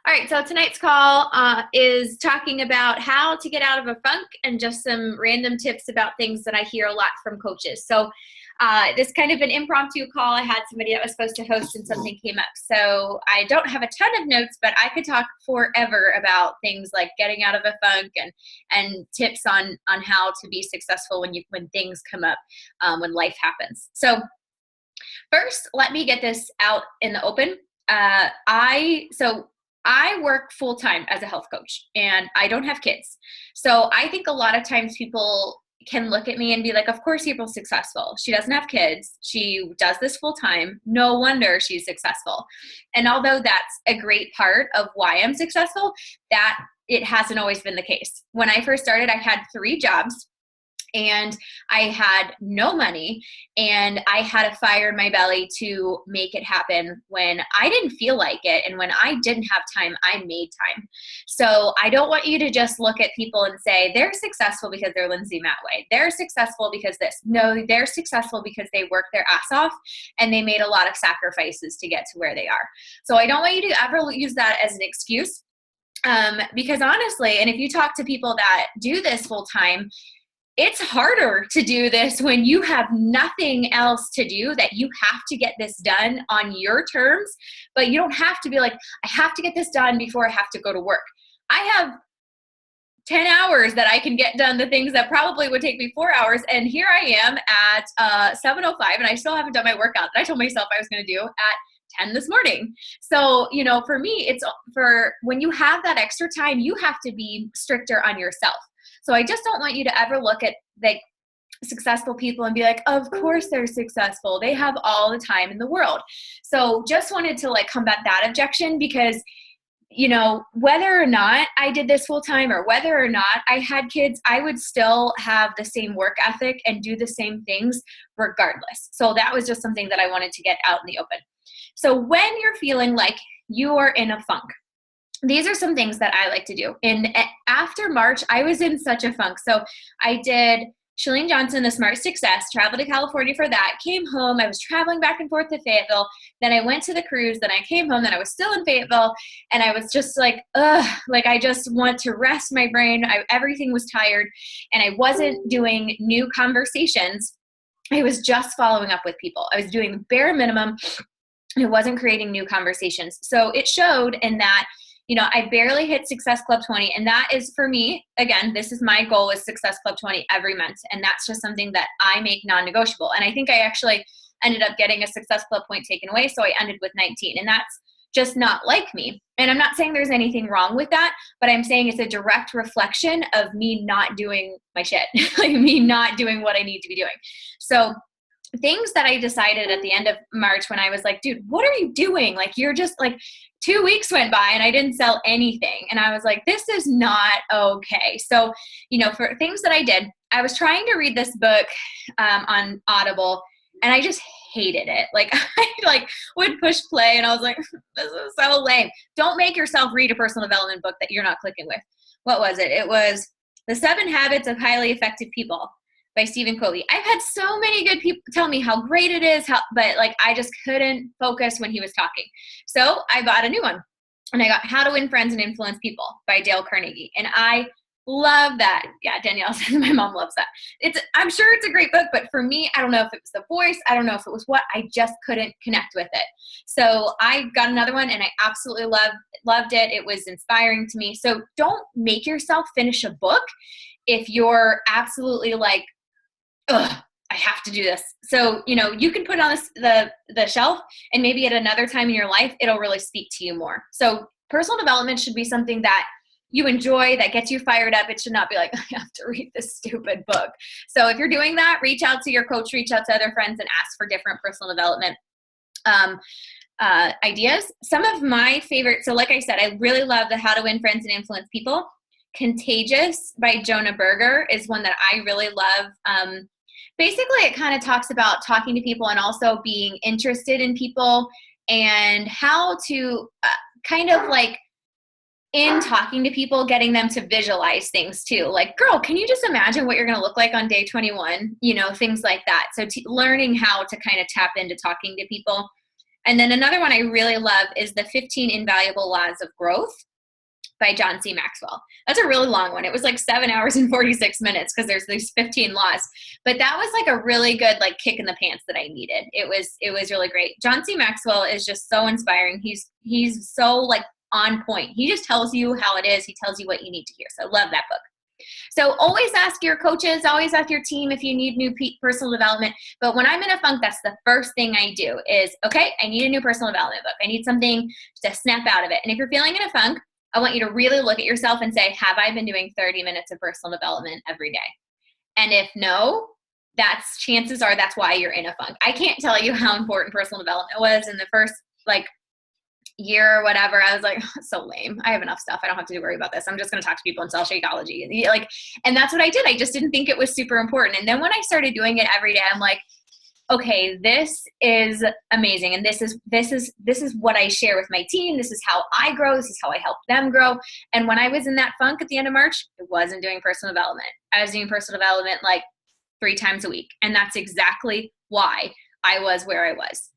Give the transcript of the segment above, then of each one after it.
All right, so tonight's call is talking about how to get out of a funk and just some random tips about things that I hear a lot from coaches. So this kind of an impromptu call. I had somebody that was supposed to host and something came up. So I don't have a ton of notes, but I could talk forever about things like getting out of a funk and tips on how to be successful when things come up, when life happens. So first, let me get this out in the open. I work full time as a health coach and I don't have kids. So I think a lot of times people can look at me and be like, of course April's successful. She doesn't have kids. She does this full time. No wonder she's successful. And although that's a great part of why I'm successful, that it hasn't always been the case. When I first started, I had 3 jobs. And I had no money and I had a fire in my belly to make it happen when I didn't feel like it. And when I didn't have time, I made time. So I don't want you to just look at people and say, they're successful because they're Lindsay Matway. They're successful because this. No, they're successful because they worked their ass off and they made a lot of sacrifices to get to where they are. So I don't want you to ever use that as an excuse. Because honestly, and if you talk to people that do this full time, it's harder to do this when you have nothing else to do, that you have to get this done on your terms, but you don't have to be like, I have to get this done before I have to go to work. I have 10 hours that I can get done the things that probably would take me 4 hours. And here I am at 7:05 and I still haven't done my workout that I told myself I was going to do at 10 this morning. So, for me, it's for when you have that extra time, you have to be stricter on yourself. So I just don't want you to ever look at like successful people and be like, of course they're successful. They have all the time in the world. So just wanted to like combat that objection because, whether or not I did this full time or whether or not I had kids, I would still have the same work ethic and do the same things regardless. So that was just something that I wanted to get out in the open. So when you're feeling like you are in a funk, these are some things that I like to do. And after March, I was in such a funk. So I did Chalene Johnson, The Smart Success, traveled to California for that, came home. I was traveling back and forth to Fayetteville. Then I went to the cruise. Then I came home. Then I was still in Fayetteville. And I was just like, I just want to rest my brain. Everything was tired. And I wasn't doing new conversations. I was just following up with people. I was doing the bare minimum. And I wasn't creating new conversations. So it showed in that I barely hit Success Club 20. And that is for me, again, this is my goal, is Success Club 20 every month. And that's just something that I make non-negotiable. And I think I actually ended up getting a Success Club point taken away. So I ended with 19. And that's just not like me. And I'm not saying there's anything wrong with that, but I'm saying it's a direct reflection of me not doing my shit, like me not doing what I need to be doing. So things that I decided at the end of March when I was like, dude, what are you doing? Like, you're just like 2 weeks went by and I didn't sell anything. And I was like, this is not okay. So, for things that I did, I was trying to read this book on Audible and I just hated it. Like I would push play and I was like, this is so lame. Don't make yourself read a personal development book that you're not clicking with. What was it? It was The 7 Habits of Highly Effective People by Stephen Covey. I've had so many good people tell me how great it is, but I just couldn't focus when he was talking. So I bought a new one and I got How to Win Friends and Influence People by Dale Carnegie. And I love that. Yeah, Danielle says my mom loves that. I'm sure it's a great book, but for me, I don't know if it was the voice. I don't know if it was what. I just couldn't connect with it. So I got another one and I absolutely loved it. It was inspiring to me. So don't make yourself finish a book if you're absolutely like, ugh, I have to do this. So, you can put it on the shelf and maybe at another time in your life, it'll really speak to you more. So personal development should be something that you enjoy, that gets you fired up. It should not be like, I have to read this stupid book. So if you're doing that, reach out to your coach, reach out to other friends and ask for different personal development ideas. Some of my favorites. So like I said, I really love the How to Win Friends and Influence People. Contagious by Jonah Berger is one that I really love. Basically, it kind of talks about talking to people and also being interested in people and how to kind of like in talking to people, getting them to visualize things too. Like, girl, can you just imagine what you're going to look like on day 21? Things like that. So learning how to kind of tap into talking to people. And then another one I really love is the 15 Invaluable Laws of Growth by John C. Maxwell. That's a really long one. It was like 7 hours and 46 minutes because there's these 15 laws. But that was like a really good like kick in the pants that I needed. It was really great. John C. Maxwell is just so inspiring. He's so like on point. He just tells you how it is. He tells you what you need to hear. So I love that book. So always ask your coaches, always ask your team if you need new personal development. But when I'm in a funk, that's the first thing I do is, okay, I need a new personal development book. I need something to snap out of it. And if you're feeling in a funk, I want you to really look at yourself and say, have I been doing 30 minutes of personal development every day? And if no, chances are that's why you're in a funk. I can't tell you how important personal development was in the first like year or whatever. I was like, oh, so lame. I have enough stuff. I don't have to worry about this. I'm just going to talk to people and sell Shakeology. Like, and that's what I did. I just didn't think it was super important. And then when I started doing it every day, I'm like, okay, this is amazing. And this is what I share with my team. This is how I grow. This is how I help them grow. And when I was in that funk at the end of March, I wasn't doing personal development. I was doing personal development like 3 times a week. And that's exactly why I was where I was.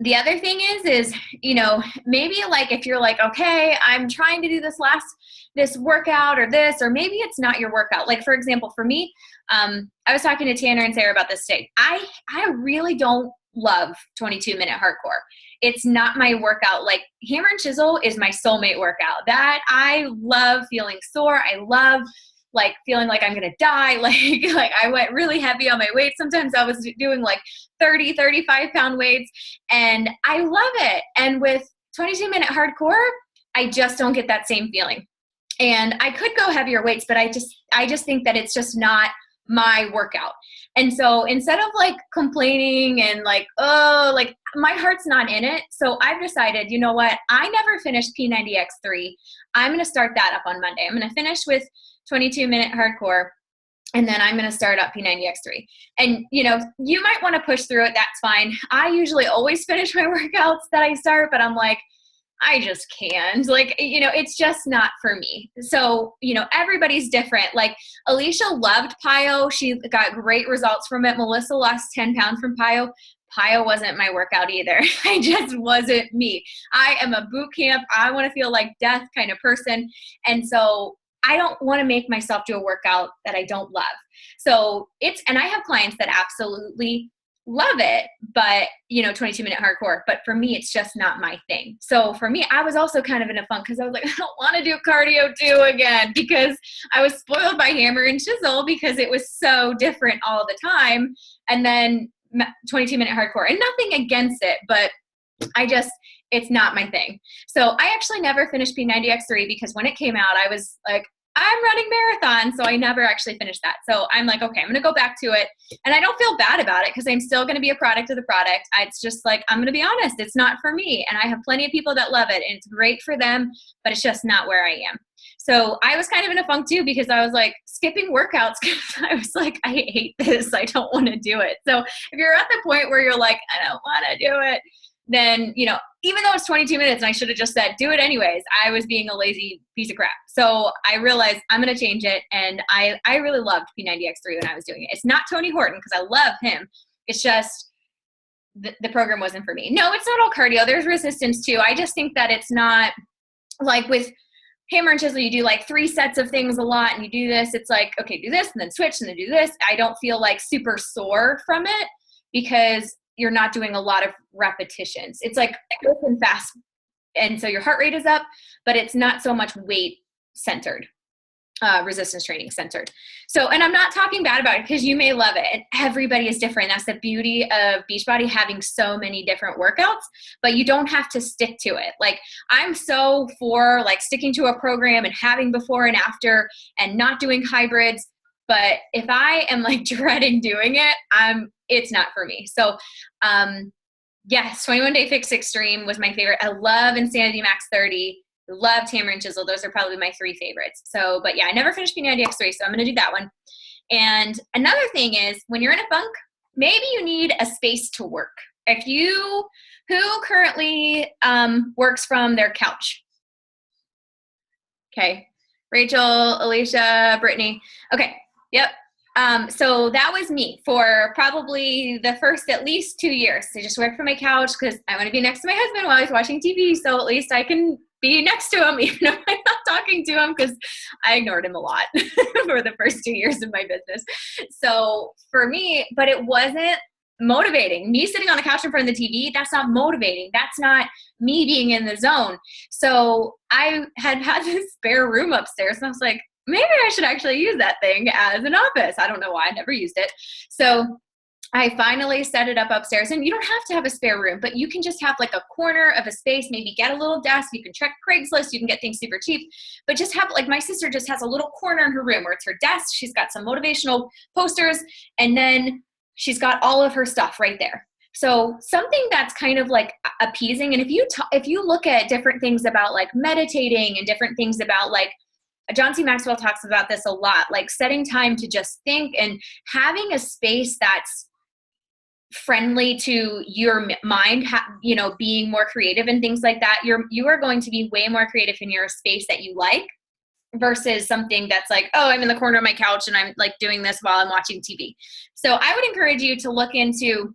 The other thing is, you know, maybe like if you're like, okay, I'm trying to do this workout or this, or maybe it's not your workout. Like for example, for me, I was talking to Tanner and Sarah about this today. I really don't love 22-minute hardcore. It's not my workout. Like hammer and chisel is my soulmate workout. That I love feeling sore. I love like feeling like I'm going to die. Like I went really heavy on my weights. Sometimes I was doing like 30, 35 pound weights and I love it. And with 22-minute hardcore, I just don't get that same feeling. And I could go heavier weights, but I just think that it's just not my workout. And so instead of like complaining and like, oh, like my heart's not in it. So I've decided, you know what? I never finished P90X3. I'm going to start that up on Monday. I'm going to finish with 22-minute hardcore. And then I'm going to start up P90X3. And, you know, you might want to push through it. That's fine. I usually always finish my workouts that I start, but I'm like, I just can't. Like, you know, it's just not for me. So, you know, everybody's different. Like Alicia loved PiYo. She got great results from it. Melissa lost 10 pounds from PiYo. PiYo wasn't my workout either. I just wasn't me. I am a boot camp. I want to feel like death kind of person. And so I don't want to make myself do a workout that I don't love. So and I have clients that absolutely love it, but you know, 22-minute hardcore, but for me, it's just not my thing. So for me, I was also kind of in a funk because I was like, I don't want to do cardio too again because I was spoiled by hammer and chisel because it was so different all the time. And then 22-minute hardcore, and nothing against it, but it's not my thing. So I actually never finished P90X3 because when it came out, I was like, I'm running marathons, so I never actually finished that. So I'm like, okay, I'm going to go back to it. And I don't feel bad about it because I'm still going to be a product of the product. It's just like, I'm going to be honest, it's not for me. And I have plenty of people that love it, and it's great for them, but it's just not where I am. So I was kind of in a funk too because I was like skipping workouts because I was like, I hate this. I don't want to do it. So if you're at the point where you're like, I don't want to do it, then, you know, even though it's 22 minutes and I should have just said, do it anyways, I was being a lazy piece of crap. So I realized I'm going to change it. And I really loved P90X3 when I was doing it. It's not Tony Horton because I love him. It's just the program wasn't for me. No, it's not all cardio. There's resistance too. I just think that it's not like with hammer and chisel, you do like 3 sets of things a lot and you do this. It's like, okay, do this and then switch and then do this. I don't feel like super sore from it because you're not doing a lot of repetitions. It's like quick and fast. And so your heart rate is up, but it's not so much weight centered, resistance training centered. So, and I'm not talking bad about it because you may love it. And everybody is different. That's the beauty of Beachbody having so many different workouts, but you don't have to stick to it. Like I'm so for like sticking to a program and having before and after and not doing hybrids. But if I am like dreading doing it, it's not for me. So, yes, 21 Day Fix Extreme was my favorite. I love Insanity Max 30. Loved Hammer and Chisel. Those are probably my 3 favorites. So, but yeah, I never finished P90X3, so I'm going to do that one. And another thing is when you're in a funk, maybe you need a space to work. Who currently works from their couch? Okay. Rachel, Alicia, Brittany. Okay. Yep. So that was me for probably the first at least 2 years. I just worked from my couch because I want to be next to my husband while he's watching TV. So at least I can be next to him, even if I'm not talking to him, because I ignored him a lot for the first 2 years of my business. So for me, but it wasn't motivating. Me sitting on the couch in front of the TV, that's not motivating. That's not me being in the zone. So I had this spare room upstairs, and I was like, maybe I should actually use that thing as an office. I don't know why I never used it. So I finally set it up upstairs, and you don't have to have a spare room, but you can just have like a corner of a space, maybe get a little desk. You can check Craigslist. You can get things super cheap, but just have, like, my sister just has a little corner in her room where it's her desk. She's got some motivational posters, and then she's got all of her stuff right there. So something that's kind of like appeasing. And if you look at different things about like meditating and different things about like, John C. Maxwell talks about this a lot, like setting time to just think and having a space that's friendly to your mind, being more creative and things like that. You are going to be way more creative in your space that you like versus something that's like, oh, I'm in the corner of my couch and I'm like doing this while I'm watching TV. So I would encourage you to look into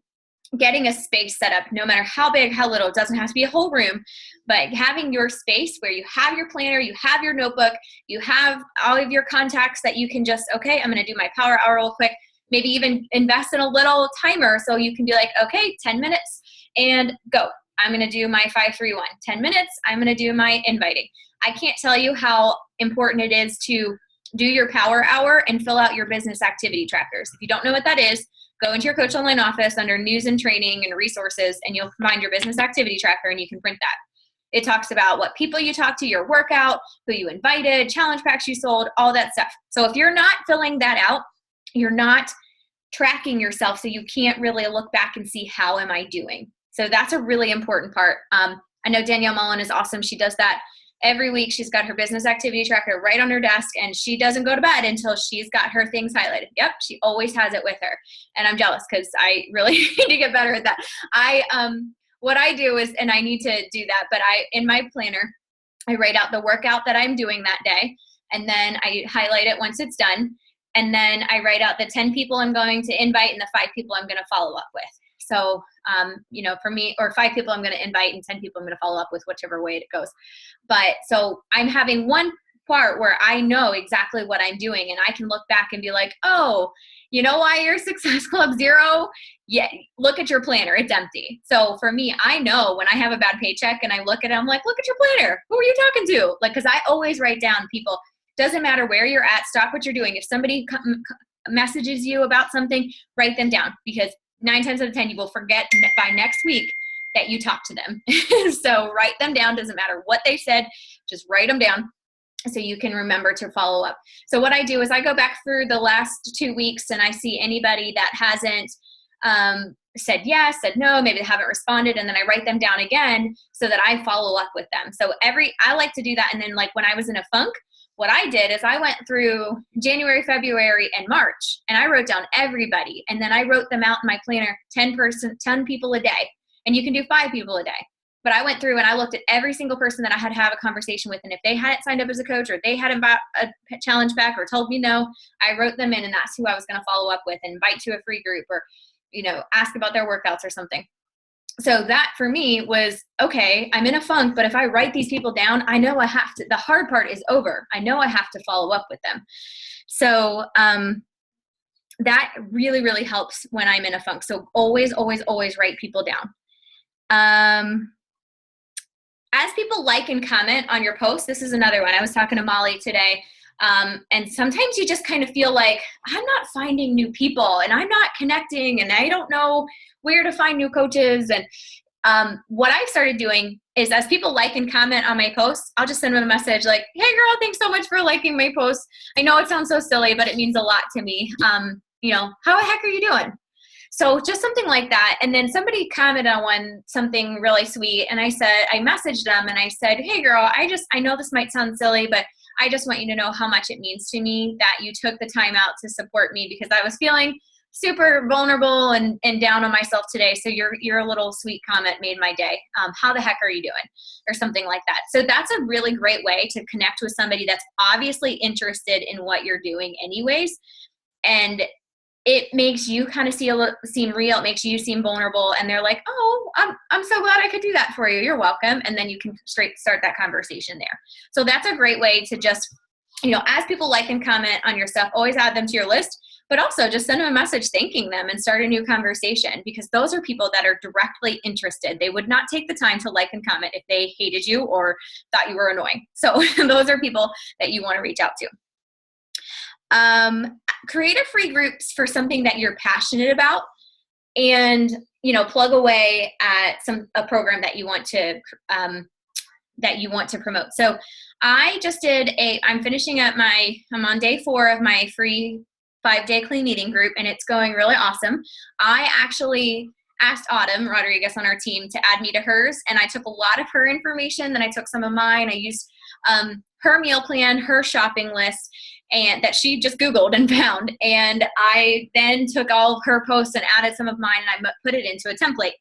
getting a space set up, no matter how big, how little. It doesn't have to be a whole room, but having your space where you have your planner, you have your notebook, you have all of your contacts that you can just, okay, I'm going to do my power hour real quick. Maybe even invest in a little timer so you can be like, okay, 10 minutes and go. I'm going to do my 5-3-1. 10 minutes, I'm going to do my inviting. I can't tell you how important it is to do your power hour and fill out your business activity trackers. If you don't know what that is, go into your Coach Online office under news and training and resources, and you'll find your business activity tracker, and you can print that. It talks about what people you talked to, your workout, who you invited, challenge packs you sold, all that stuff. So if you're not filling that out, you're not tracking yourself, so you can't really look back and see how am I doing. So that's a really important part. I know Danielle Mullen is awesome. She does that every week. She's got her business activity tracker right on her desk, and she doesn't go to bed until she's got her things highlighted. Yep, she always has it with her. And I'm jealous because I really need to get better at that. What I do is, and I need to do that, but in my planner, I write out the workout that I'm doing that day, and then I highlight it once it's done. And then I write out the 10 people I'm going to invite and the 5 people I'm going to follow up with. So, for me, or 5 people I'm going to invite and 10 people I'm going to follow up with, whichever way it goes. But so I'm having one part where I know exactly what I'm doing, and I can look back and be like, oh, you know why you're Success Club 0? Yeah, look at your planner. It's empty. So for me, I know when I have a bad paycheck and I look at it, I'm like, look at your planner. Who are you talking to? Like, because I always write down people. Doesn't matter where you're at, stop what you're doing. If somebody messages you about something, write them down, because 9 times out of 10, you will forget by next week that you talked to them. So write them down. Doesn't matter what they said, just write them down so you can remember to follow up. So what I do is I go back through the last 2 weeks and I see anybody that hasn't said yes, said no, maybe they haven't responded, and then I write them down again so that I follow up with them. So I like to do that. And then, like, when I was in a funk, what I did is I went through January, February, and March, and I wrote down everybody. And then I wrote them out in my planner, 10 people a day. And you can do 5 people a day. But I went through and I looked at every single person that I had to have a conversation with. And if they hadn't signed up as a coach, or they hadn't bought a challenge back or told me no, I wrote them in, and that's who I was going to follow up with and invite to a free group, or, ask about their workouts or something. So that for me was, okay, I'm in a funk, but if I write these people down, I know I have to, the hard part is over. I know I have to follow up with them. So that really, really helps when I'm in a funk. So always, always, always write people down. As people like and comment on your posts, this is another one. I was talking to Molly today. And sometimes you just kind of feel like, I'm not finding new people, and I'm not connecting, and I don't know where to find new coaches. And what I've started doing is, as people like and comment on my posts, I'll just send them a message like, hey girl, thanks so much for liking my post. I know it sounds so silly, but it means a lot to me. How the heck are you doing? So just something like that. And then somebody commented on something really sweet, and I messaged them and I said, hey girl, I know this might sound silly, but I just want you to know how much it means to me that you took the time out to support me, because I was feeling super vulnerable and down on myself today. So your little sweet comment made my day. How the heck are you doing? Or something like that. So that's a really great way to connect with somebody that's obviously interested in what you're doing anyways. And it makes you kind of seem real. It makes you seem vulnerable. And they're like, oh, I'm so glad I could do that for you. You're welcome. And then you can start that conversation there. So that's a great way to just, as people like and comment on your stuff, always add them to your list, but also just send them a message thanking them and start a new conversation, because those are people that are directly interested. They would not take the time to like and comment if they hated you or thought you were annoying. So those are people that you want to reach out to. Create a free groups for something that you're passionate about, and plug away at a program that you want to promote. So I just I'm finishing up I'm on day 4 of my free 5-day clean eating group, and it's going really awesome. I actually asked Autumn Rodriguez on our team to add me to hers, and I took a lot of her information, then I took some of mine. I used her meal plan, her shopping list, and that she just Googled and found. And I then took all of her posts and added some of mine, and I put it into a template.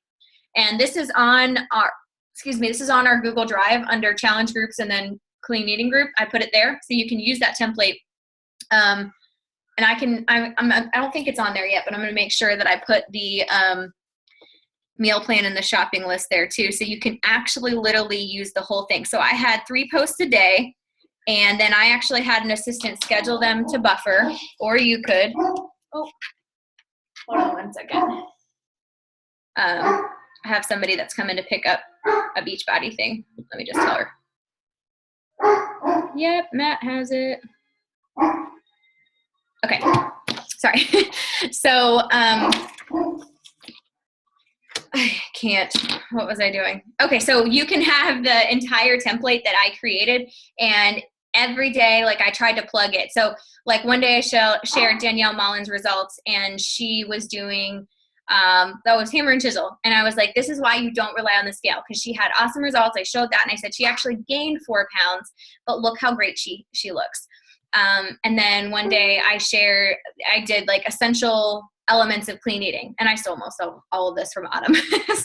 And this is on our Google Drive under challenge groups and then clean eating group. I put it there so you can use that template. And I don't think it's on there yet, but I'm going to make sure that I put the meal plan and the shopping list there too. So you can actually literally use the whole thing. So I had 3 posts a day. And then I actually had an assistant schedule them to buffer, or you could, hold on one second. I have somebody that's coming to pick up a Beachbody thing. Let me just tell her. Yep, Matt has it. Okay, sorry. So, I can't, what was I doing? Okay, so you can have the entire template that I created, and every day, like, I tried to plug it. So like one day I shared Danielle Mullen's results, and she was doing, that was hammer and chisel. And I was like, this is why you don't rely on the scale, because she had awesome results. I showed that, and I said, she actually gained 4 pounds, but look how great she looks. And then one day I did like essential elements of clean eating, and I stole most of all of this from Autumn.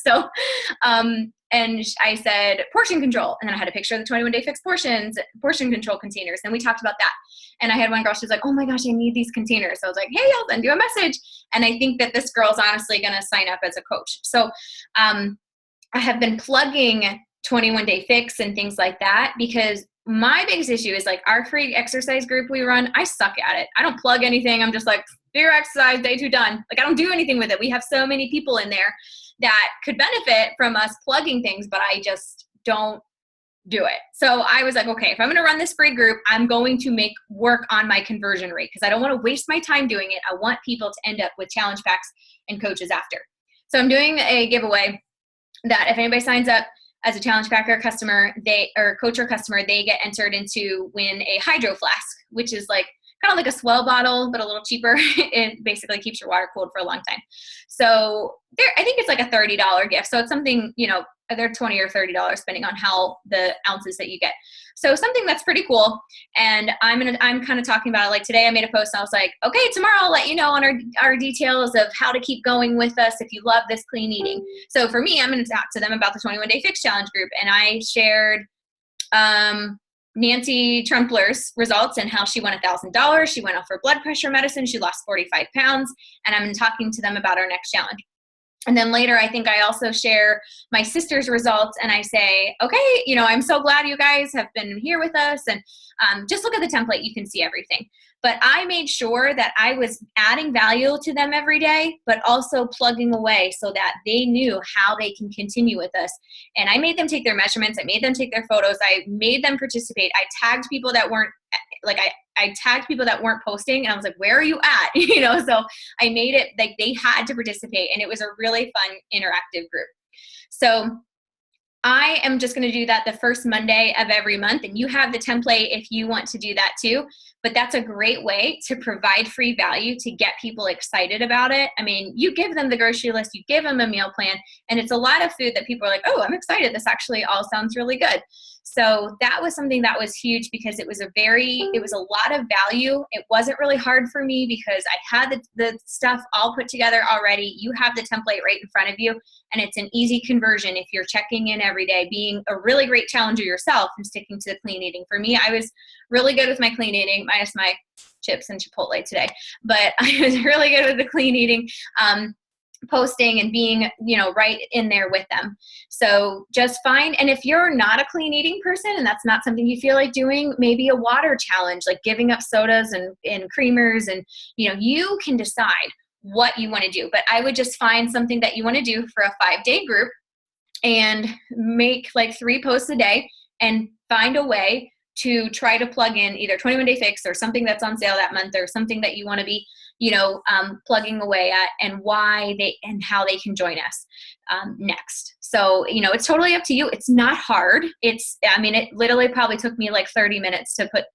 So, and I said portion control, and then I had a picture of the 21-day fixed portion control containers, and we talked about that. And I had one girl, she was like, oh my gosh, I need these containers. So I was like, hey, I'll send you a message. And I think that this girl's honestly going to sign up as a coach. So, I have been plugging 21-day fix and things like that, because my biggest issue is like our free exercise group we run, I suck at it. I don't plug anything. I'm just like, do your exercise, day 2 done. Like, I don't do anything with it. We have so many people in there that could benefit from us plugging things, but I just don't do it. So I was like, okay, if I'm going to run this free group, I'm going to make work on my conversion rate, because I don't want to waste my time doing it. I want people to end up with challenge packs and coaches after. So I'm doing a giveaway that if anybody signs up as a challenge packer customer, coach or customer, they get entered into win a Hydro Flask, which is like kind of like a Swell bottle, but a little cheaper. It basically keeps your water cooled for a long time. So I think it's like a $30 gift. So it's something, they're $20 or $30 depending on how the ounces that you get. So something that's pretty cool. And I'm kind of talking about it. Like today I made a post and I was like, okay, tomorrow I'll let you know on our details of how to keep going with us if you love this clean eating. So for me, I'm going to talk to them about the 21-day fix challenge group. And I shared Nancy Trumpler's results and how she won $1,000. She went off her blood pressure medicine. She lost 45 pounds. And I'm talking to them about our next challenge. And then later, I think I also share my sister's results, and I say, okay, I'm so glad you guys have been here with us, and just look at the template. You can see everything. But I made sure that I was adding value to them every day, but also plugging away so that they knew how they can continue with us. And I made them take their measurements. I made them take their photos. I made them participate. I tagged people that weren't I tagged people that weren't posting, and I was like, where are you at? So I made it like they had to participate, and it was a really fun interactive group. So I am just going to do that the first Monday of every month, and you have the template if you want to do that too. But that's a great way to provide free value to get people excited about it. I mean, you give them the grocery list, you give them a meal plan, and it's a lot of food that people are like, oh, I'm excited. This actually all sounds really good. So that was something that was huge because it was a lot of value. It wasn't really hard for me because I had the stuff all put together already. You have the template right in front of you, and it's an easy conversion if you're checking in every day, being a really great challenger yourself and sticking to the clean eating. For me, I was really good with my clean eating, minus my chips and Chipotle today, but I was really good with the clean eating, posting and being, right in there with them. So just find, and if you're not a clean eating person and that's not something you feel like doing, maybe a water challenge, like giving up sodas and creamers, and, you can decide what you want to do. But I would just find something that you want to do for a 5-day group and make like 3 posts a day and find a way to try to plug in either 21 Day Fix or something that's on sale that month, or something that you want to be, plugging away at, and why they and how they can join us next. So, it's totally up to you. It's not hard. It literally probably took me like 30 minutes to put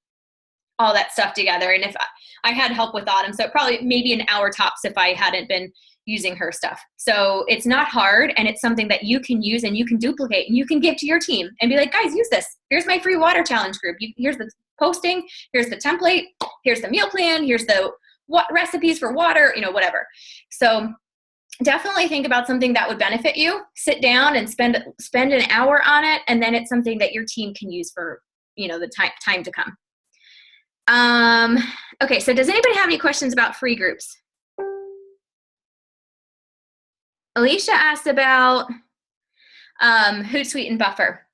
all that stuff together. And if I had help with Autumn, so probably maybe an hour tops if I hadn't been using her stuff. So it's not hard, and it's something that you can use and you can duplicate and you can give to your team and be like, guys, use this. Here's my free water challenge group. Here's the posting. Here's the template. Here's the meal plan. Here's the recipes for water, whatever. So definitely think about something that would benefit you. Sit down and spend an hour on it, and then it's something that your team can use for, the time to come. Okay, so does anybody have any questions about free groups? Alicia asked about Hootsuite and Buffer.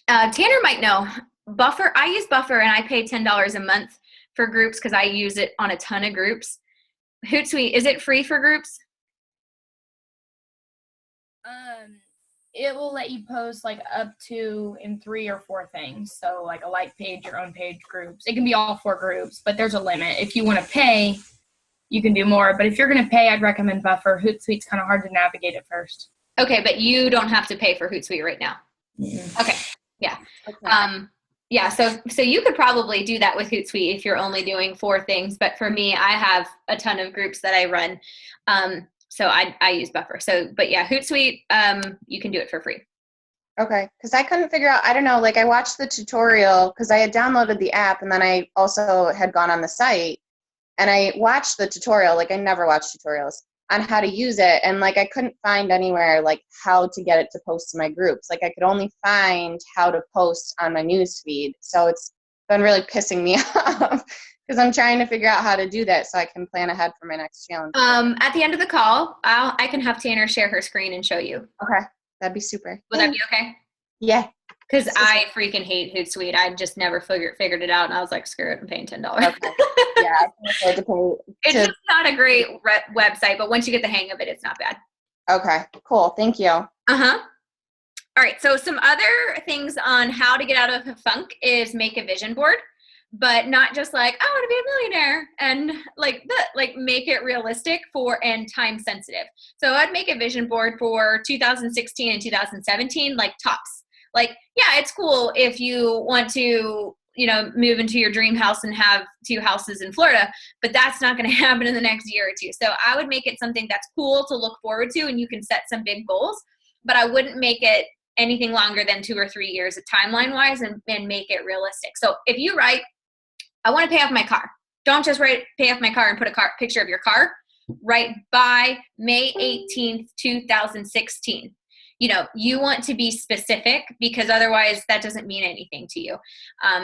Tanner might know. Buffer, I use Buffer and I pay $10 a month for groups because I use it on a ton of groups. Hootsuite, is it free for groups? It will let you post like up to in 3 or 4 things. So like a like page, your own page, groups. It can be all 4 groups, but there's a limit. If you want to pay, you can do more. But if you're going to pay, I'd recommend Buffer. Hootsuite's kind of hard to navigate at first. Okay, but you don't have to pay for Hootsuite right now. Mm-hmm. Okay, yeah. Okay. Yeah, so you could probably do that with Hootsuite if you're only doing 4 things. But for me, I have a ton of groups that I run. So I use Buffer. So, but yeah, Hootsuite, you can do it for free. Okay, because I couldn't figure out, I don't know, like I watched the tutorial because I had downloaded the app and then I also had gone on the site and I watched the tutorial, like I never watch tutorials, on how to use it. And like I couldn't find anywhere like how to get it to post to my groups. Like I could only find how to post on my newsfeed. So it's been really pissing me off. Because I'm trying to figure out how to do that so I can plan ahead for my next challenge. At the end of the call, I can have Tanner share her screen and show you. Okay, that'd be super. Would that be okay? Yeah. Because I freaking hate Hootsuite. I just never figured it out, and I was like, screw it, I'm paying $10. Okay. Yeah, I can afford to pay. It's just not a great website, but once you get the hang of it, it's not bad. Okay, cool. Thank you. Uh-huh. All right, so some other things on how to get out of a funk is make a vision board. But not just like, I want to be a millionaire, and like make it realistic and time sensitive. So I'd make a vision board for 2016 and 2017, like tops. Like, yeah, it's cool if you want to, move into your dream house and have 2 houses in Florida, but that's not going to happen in the next year or 2. So I would make it something that's cool to look forward to, and you can set some big goals, but I wouldn't make it anything longer than 2 or 3 years timeline wise, and make it realistic. So if you write, I want to pay off my car. Don't just write pay off my car and put a picture of your car. Write by May 18th, 2016. You want to be specific because otherwise that doesn't mean anything to you.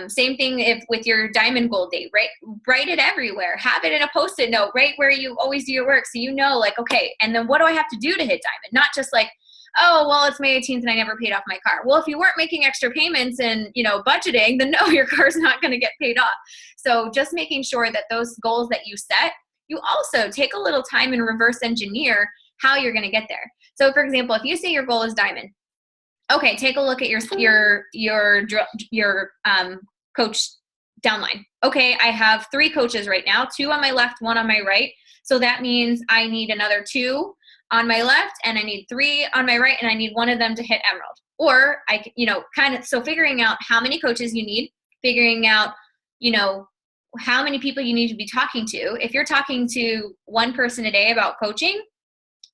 Same thing with your diamond goal date, right? Write it everywhere. Have it in a Post-it note right where you always do your work. So like, okay, and then what do I have to do to hit diamond? Not just like, oh, well, it's May 18th and I never paid off my car. Well, if you weren't making extra payments and, budgeting, then no, your car's not going to get paid off. So just making sure that those goals that you set, you also take a little time and reverse engineer how you're going to get there. So for example, if you say your goal is diamond, okay, take a look at your coach downline. Okay, I have 3 coaches right now, 2 on my left, 1 on my right. So that means I need another 2 on my left, and I need 3 on my right, and I need 1 of them to hit emerald. Or so figuring out how many coaches you need, figuring out, how many people you need to be talking to. If you're talking to 1 person a day about coaching,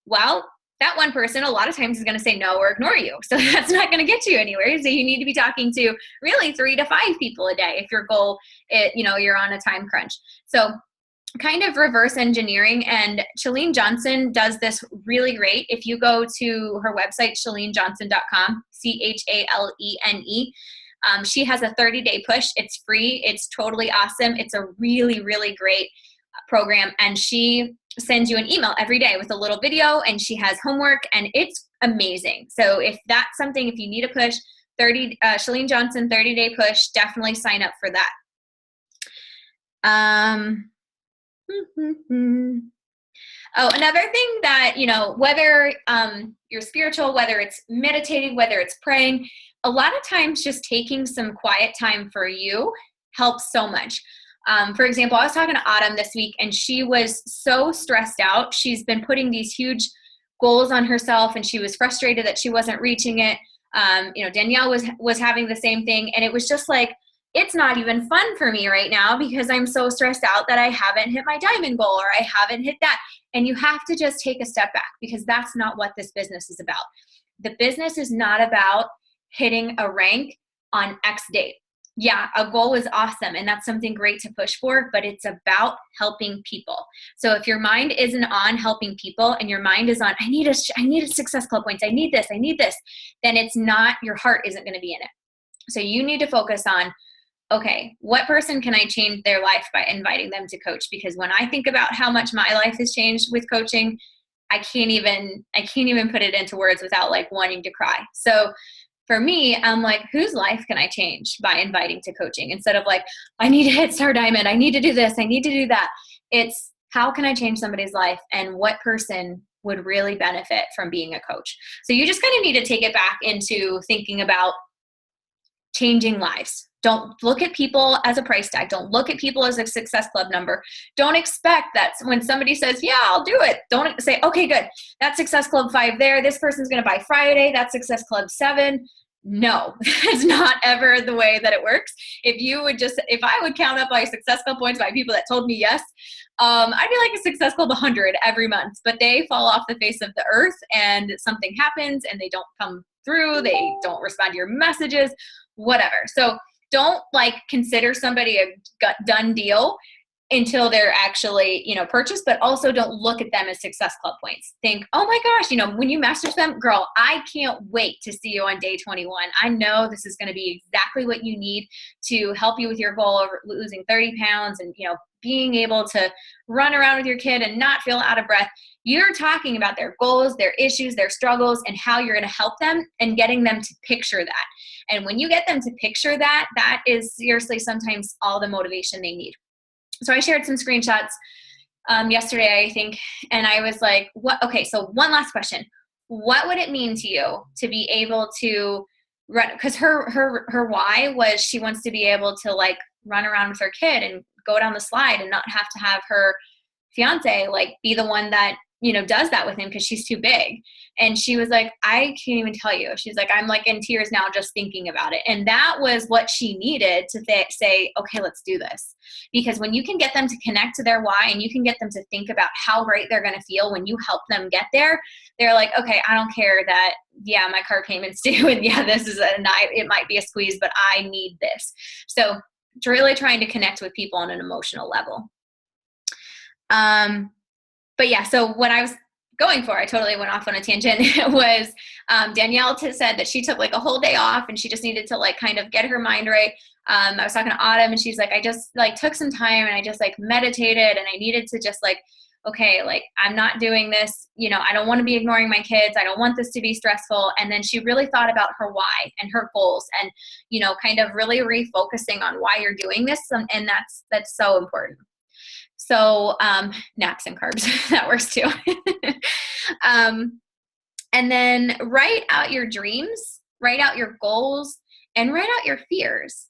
well, that one person a lot of times is going to say no or ignore you. So that's not going to get you anywhere. So you need to be talking to really 3 to 5 people a day if your goal, you're on a time crunch. So kind of reverse engineering. And Chalene Johnson does this really great. If you go to her website, chalenejohnson.com, CHALENE, she has a 30-day push. It's free. It's totally awesome. It's a really, really great program. And she sends you an email every day with a little video, and she has homework, and it's amazing. So if that's something, if you need a push, Chalene Johnson 30-day push, definitely sign up for that. Oh, another thing that, whether you're spiritual, whether it's meditating, whether it's praying, a lot of times just taking some quiet time for you helps so much. For example, I was talking to Autumn this week, and she was so stressed out. She's been putting these huge goals on herself, and she was frustrated that she wasn't reaching it. Danielle was having the same thing, and it was just like, it's not even fun for me right now because I'm so stressed out that I haven't hit my diamond goal, or I haven't hit that. And you have to just take a step back, because that's not what this business is about. The business is not about hitting a rank on X date. Yeah, a goal is awesome, and that's something great to push for, but it's about helping people. So if your mind isn't on helping people, and your mind is on, I need a Success Club points, I need this, then it's not, your heart isn't going to be in it. So you need to focus on, okay, what person can I change their life by inviting them to coach? Because when I think about how much my life has changed with coaching, I can't even put it into words without like wanting to cry. So for me, I'm like, whose life can I change by inviting to coaching? Instead of like, I need to hit Star Diamond, I need to do this, I need to do that. It's, how can I change somebody's life, and what person would really benefit from being a coach? So you just kind of need to take it back into thinking about changing lives. Don't look at people as a price tag. Don't look at people as a Success Club number. Don't expect that when somebody says, yeah, I'll do it. Don't say, okay, good. That's Success Club 5 there. This person's going to buy Friday. That's Success Club 7. No, that's not ever the way that it works. If I would count up my Success Club points by people that told me yes, I'd be like a Success Club 100 every month, but they fall off the face of the earth, and something happens and they don't come through. They don't respond to your messages, whatever. So don't consider somebody a done deal until they're actually, purchased, but also don't look at them as Success Club points. Think, oh my gosh, when you message them, girl, I can't wait to see you on day 21. I know this is going to be exactly what you need to help you with your goal of losing 30 pounds and, being able to run around with your kid and not feel out of breath. You're talking about their goals, their issues, their struggles, and how you're going to help them, and getting them to picture that. And when you get them to picture that, that is seriously sometimes all the motivation they need. So I shared some screenshots yesterday, I think, and I was like, what? Okay, so one last question. What would it mean to you to be able to run? Because her why was she wants to be able to run around with her kid and go down the slide and not have to have her fiance be the one that does that with him because she's too big. And she was like, I can't even tell you. She's like, I'm in tears now just thinking about it. And that was what she needed to say, okay, let's do this. Because when you can get them to connect to their why, and you can get them to think about how great they're going to feel when you help them get there, they're like, okay, I don't care that, yeah, my car payment's due, and yeah, this is it might be a squeeze, but I need this. So it's really trying to connect with people on an emotional level. But yeah, so what I was going for, I totally went off on a tangent, was Danielle said that she took a whole day off, and she just needed to kind of get her mind right. I was talking to Autumn, and she's like, I just took some time, and I just meditated, and I needed to just okay, I'm not doing this, I don't want to be ignoring my kids. I don't want this to be stressful. And then she really thought about her why and her goals, and, kind of really refocusing on why you're doing this. And that's so important. So naps and carbs, that works too. And then write out your dreams, write out your goals, and write out your fears.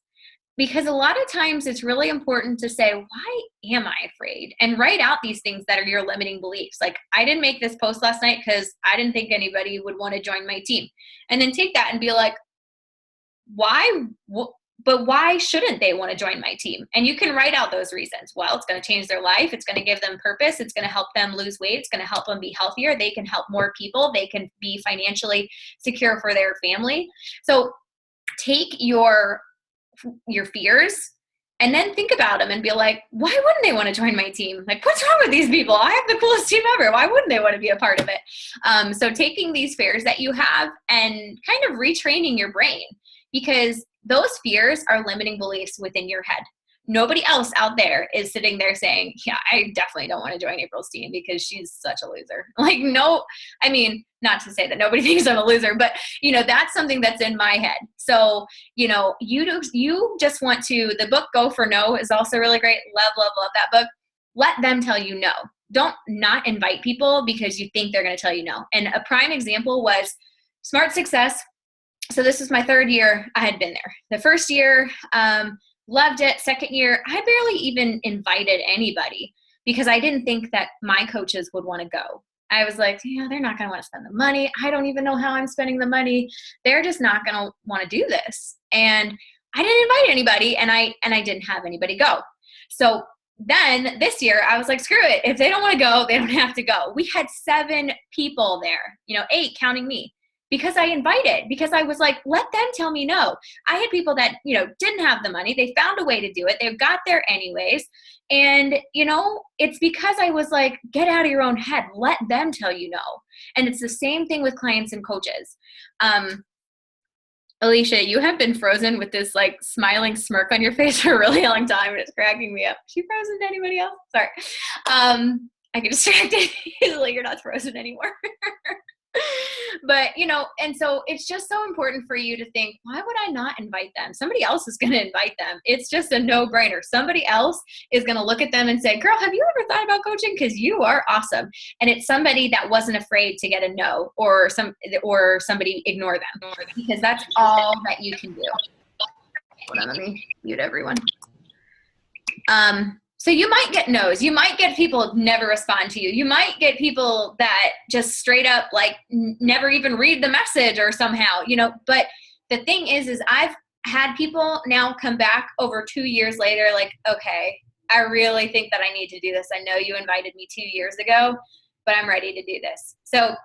Because a lot of times it's really important to say, why am I afraid? And write out these things that are your limiting beliefs. I didn't make this post last night because I didn't think anybody would want to join my team. And then take that and be like, why? but why shouldn't they want to join my team? And you can write out those reasons. Well, it's going to change their life. It's going to give them purpose. It's going to help them lose weight. It's going to help them be healthier. They can help more people. They can be financially secure for their family. So take your fears and then think about them and be like, why wouldn't they want to join my team? Like, what's wrong with these people? I have the coolest team ever. Why wouldn't they want to be a part of it? So taking these fears that you have and kind of retraining your brain, because those fears are limiting beliefs within your head. Nobody else out there is sitting there saying, yeah, I definitely don't want to join April's team because she's such a loser. Like, no, I mean, not to say that nobody thinks I'm a loser, but that's something that's in my head. So, you just want to, the book Go for No is also really great. Love, love, love that book. Let them tell you no. Don't not invite people because you think they're going to tell you no. And a prime example was Smart Success. So this is my third year I had been there. The first year, loved it. Second year, I barely even invited anybody because I didn't think that my coaches would want to go. I was like, they're not going to want to spend the money. I don't even know how I'm spending the money. They're just not going to want to do this. And I didn't invite anybody, and I didn't have anybody go. So then this year I was like, screw it. If they don't want to go, they don't have to go. We had 7 people there, 8 counting me. Because I invited, because I was like, let them tell me no. I had people that, didn't have the money. They found a way to do it. They got there anyways. And, it's because I was like, get out of your own head. Let them tell you no. And it's the same thing with clients and coaches. Alicia, you have been frozen with this like smiling smirk on your face for a really long time. And it's cracking me up. Is she frozen to anybody else? Sorry. I get distracted easily. You're not frozen anymore. But, and so it's just so important for you to think, why would I not invite them? Somebody else is going to invite them. It's just a no-brainer. Somebody else is going to look at them and say, girl, have you ever thought about coaching? Because you are awesome. And it's somebody that wasn't afraid to get a no, or somebody ignore them, because that's all that you can do. Hold on, let me mute everyone. So you might get no's. You might get people never respond to you. You might get people that just straight up like never even read the message or somehow, but the thing is I've had people now come back over 2 years later, like, okay, I really think that I need to do this. I know you invited me 2 years ago, but I'm ready to do this. So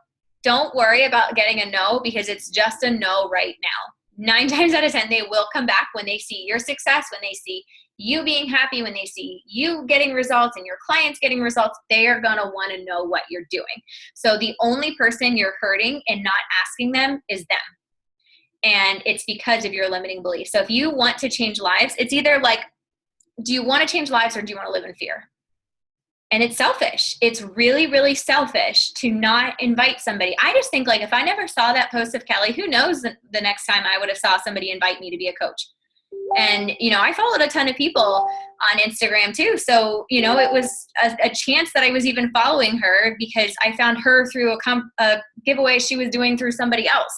don't worry about getting a no, because it's just a no right now. 9 times out of 10, they will come back when they see your success, when they see you being happy, when they see you getting results and your clients getting results. They are going to want to know what you're doing. So the only person you're hurting and not asking them is them. And it's because of your limiting beliefs. So if you want to change lives, it's either like, do you want to change lives or do you want to live in fear? And it's selfish. It's really, really selfish to not invite somebody. I just think like if I never saw that post of Kelly, who knows the next time I would have saw somebody invite me to be a coach. And, I followed a ton of people on Instagram too. So, it was a chance that I was even following her because I found her through a giveaway she was doing through somebody else.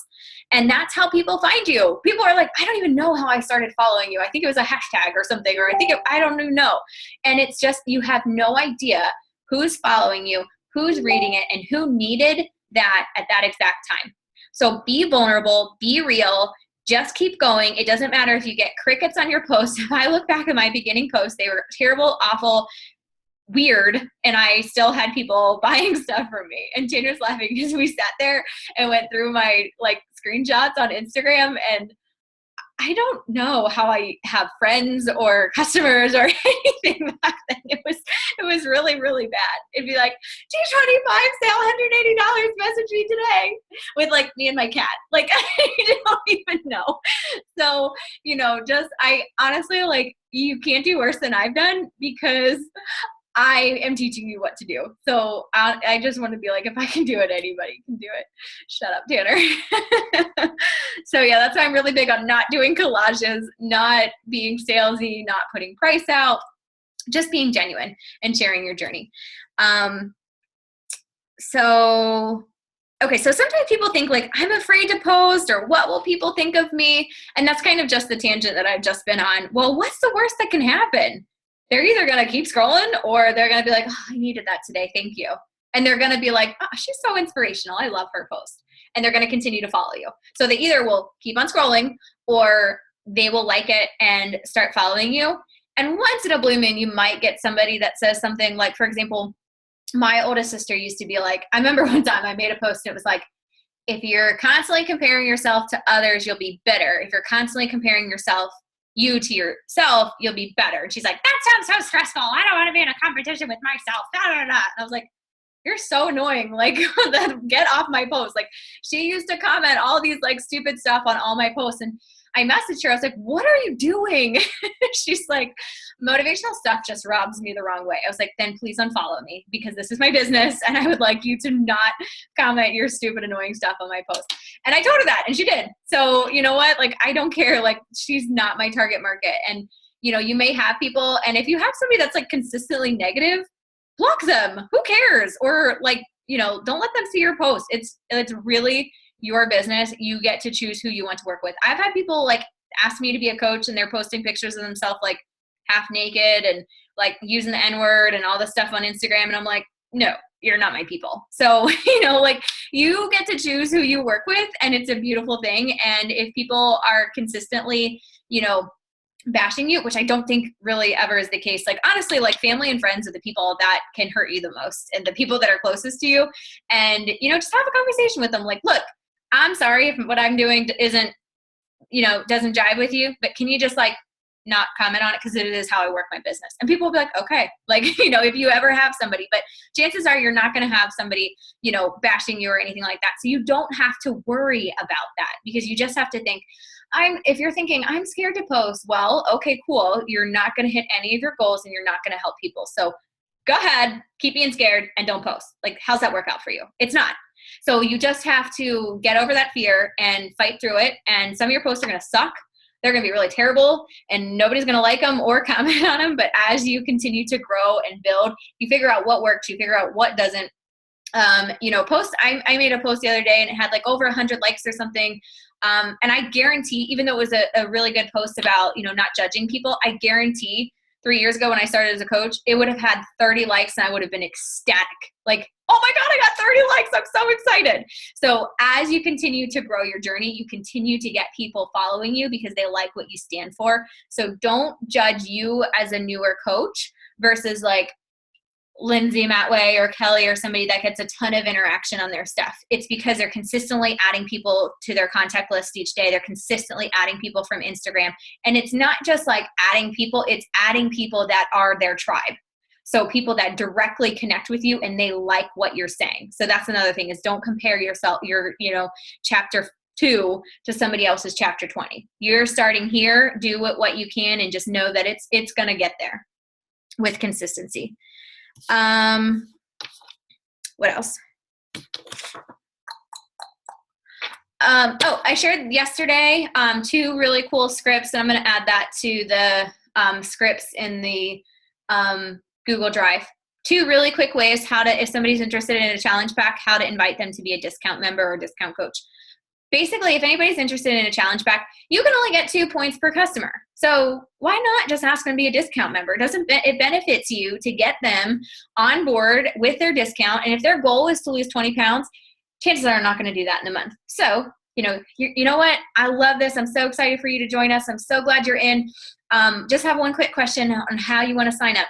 And that's how people find you. People are like, I don't even know how I started following you. I think it was a hashtag or something, or I don't even know. And it's just, you have no idea who's following you, who's reading it, and who needed that at that exact time. So be vulnerable, be real. Just keep going. It doesn't matter if you get crickets on your post. If I look back at my beginning posts, they were terrible, awful, weird, and I still had people buying stuff from me. And Tanner's laughing because we sat there and went through my screenshots on Instagram, and I don't know how I have friends or customers or anything back then. It was really, really bad. It'd be like, G25 sale, $180, message me today, with me and my cat. I don't even know. So, I honestly, you can't do worse than I've done, because I am teaching you what to do. So I just want to be like, if I can do it, anybody can do it. Shut up, Tanner. So yeah, that's why I'm really big on not doing collages, not being salesy, not putting price out, just being genuine and sharing your journey. So sometimes people think I'm afraid to post, or what will people think of me? And that's kind of just the tangent that I've just been on. Well, what's the worst that can happen? They're either going to keep scrolling, or they're going to be like, oh, I needed that today. Thank you. And they're going to be like, oh, she's so inspirational. I love her post. And they're going to continue to follow you. So they either will keep on scrolling, or they will like it and start following you. And once in a blue moon, you might get somebody that says something like, for example, my oldest sister used to be like, I remember one time I made a post and it was like, if you're constantly comparing yourself to others, you'll be bitter. If you're constantly comparing you to yourself, you'll be better. And she's like, that sounds so stressful. I don't want to be in a competition with myself. Da, da, da. And I was like, you're so annoying. Like, get off my post. Like, she used to comment all these like stupid stuff on all my posts. And I messaged her. I was like, what are you doing? She's like, motivational stuff just rubs me the wrong way. I was like, then please unfollow me because this is my business and I would like you to not comment your stupid, annoying stuff on my post. And I told her that and she did. So you know what? Like, I don't care. Like, she's not my target market. And, you know, you may have people, and if you have somebody that's like consistently negative, block them. Who cares? Or like, you know, don't let them see your post. It's really your business. You get to choose who you want to work with. I've had people like ask me to be a coach and they're posting pictures of themselves like half naked and like using the N-word and all this stuff on Instagram. And I'm like, no, you're not my people. So, you know, like you get to choose who you work with and it's a beautiful thing. And if people are consistently, you know, bashing you, which I don't think really ever is the case. Like, honestly, like family and friends are the people that can hurt you the most and the people that are closest to you. And, you know, just have a conversation with them. Like, look, I'm sorry if what I'm doing isn't, you know, doesn't jive with you, but can you just like not comment on it? Cause it is how I work my business. And people will be like, okay, like, you know, if you ever have somebody, but chances are you're not going to have somebody, you know, bashing you or anything like that. So you don't have to worry about that because you just have to think, if you're thinking I'm scared to post, well, okay, cool. You're not going to hit any of your goals and you're not going to help people. So go ahead, keep being scared and don't post. Like, how's that work out for you? It's not. So you just have to get over that fear and fight through it. And some of your posts are going to suck. They're going to be really terrible and nobody's going to like them or comment on them. But as you continue to grow and build, you figure out what works, you figure out what doesn't. You know, I made a post the other day and it had like over 100 likes or something. And I guarantee, even though it was a really good post about, you know, not judging people, I guarantee 3 years ago when I started as a coach, it would have had 30 likes and I would have been ecstatic. Like, oh my God, I got 30 likes. I'm so excited. So as you continue to grow your journey, you continue to get people following you because they like what you stand for. So don't judge you as a newer coach versus like Lindsay Matway or Kelly or somebody that gets a ton of interaction on their stuff. It's because they're consistently adding people to their contact list each day. They're consistently adding people from Instagram. And it's not just like adding people, it's adding people that are their tribe. So people that directly connect with you and they like what you're saying. So that's another thing is don't compare yourself, your, you know, chapter 2 to somebody else's chapter 20. You're starting here, do what you can and just know that it's going to get there with consistency. What else? I shared yesterday 2 really cool scripts, and I'm going to add that to the scripts in the Google Drive. 2 really quick ways if somebody's interested in a challenge pack, how to invite them to be a discount member or discount coach. Basically, if anybody's interested in a challenge pack, you can only get 2 points per customer. So why not just ask them to be a discount member? It benefits you to get them on board with their discount. And if their goal is to lose 20 pounds, chances are I'm not going to do that in a month. So, you know what? I love this. I'm so excited for you to join us. I'm so glad you're in. Just have one quick question on how you want to sign up.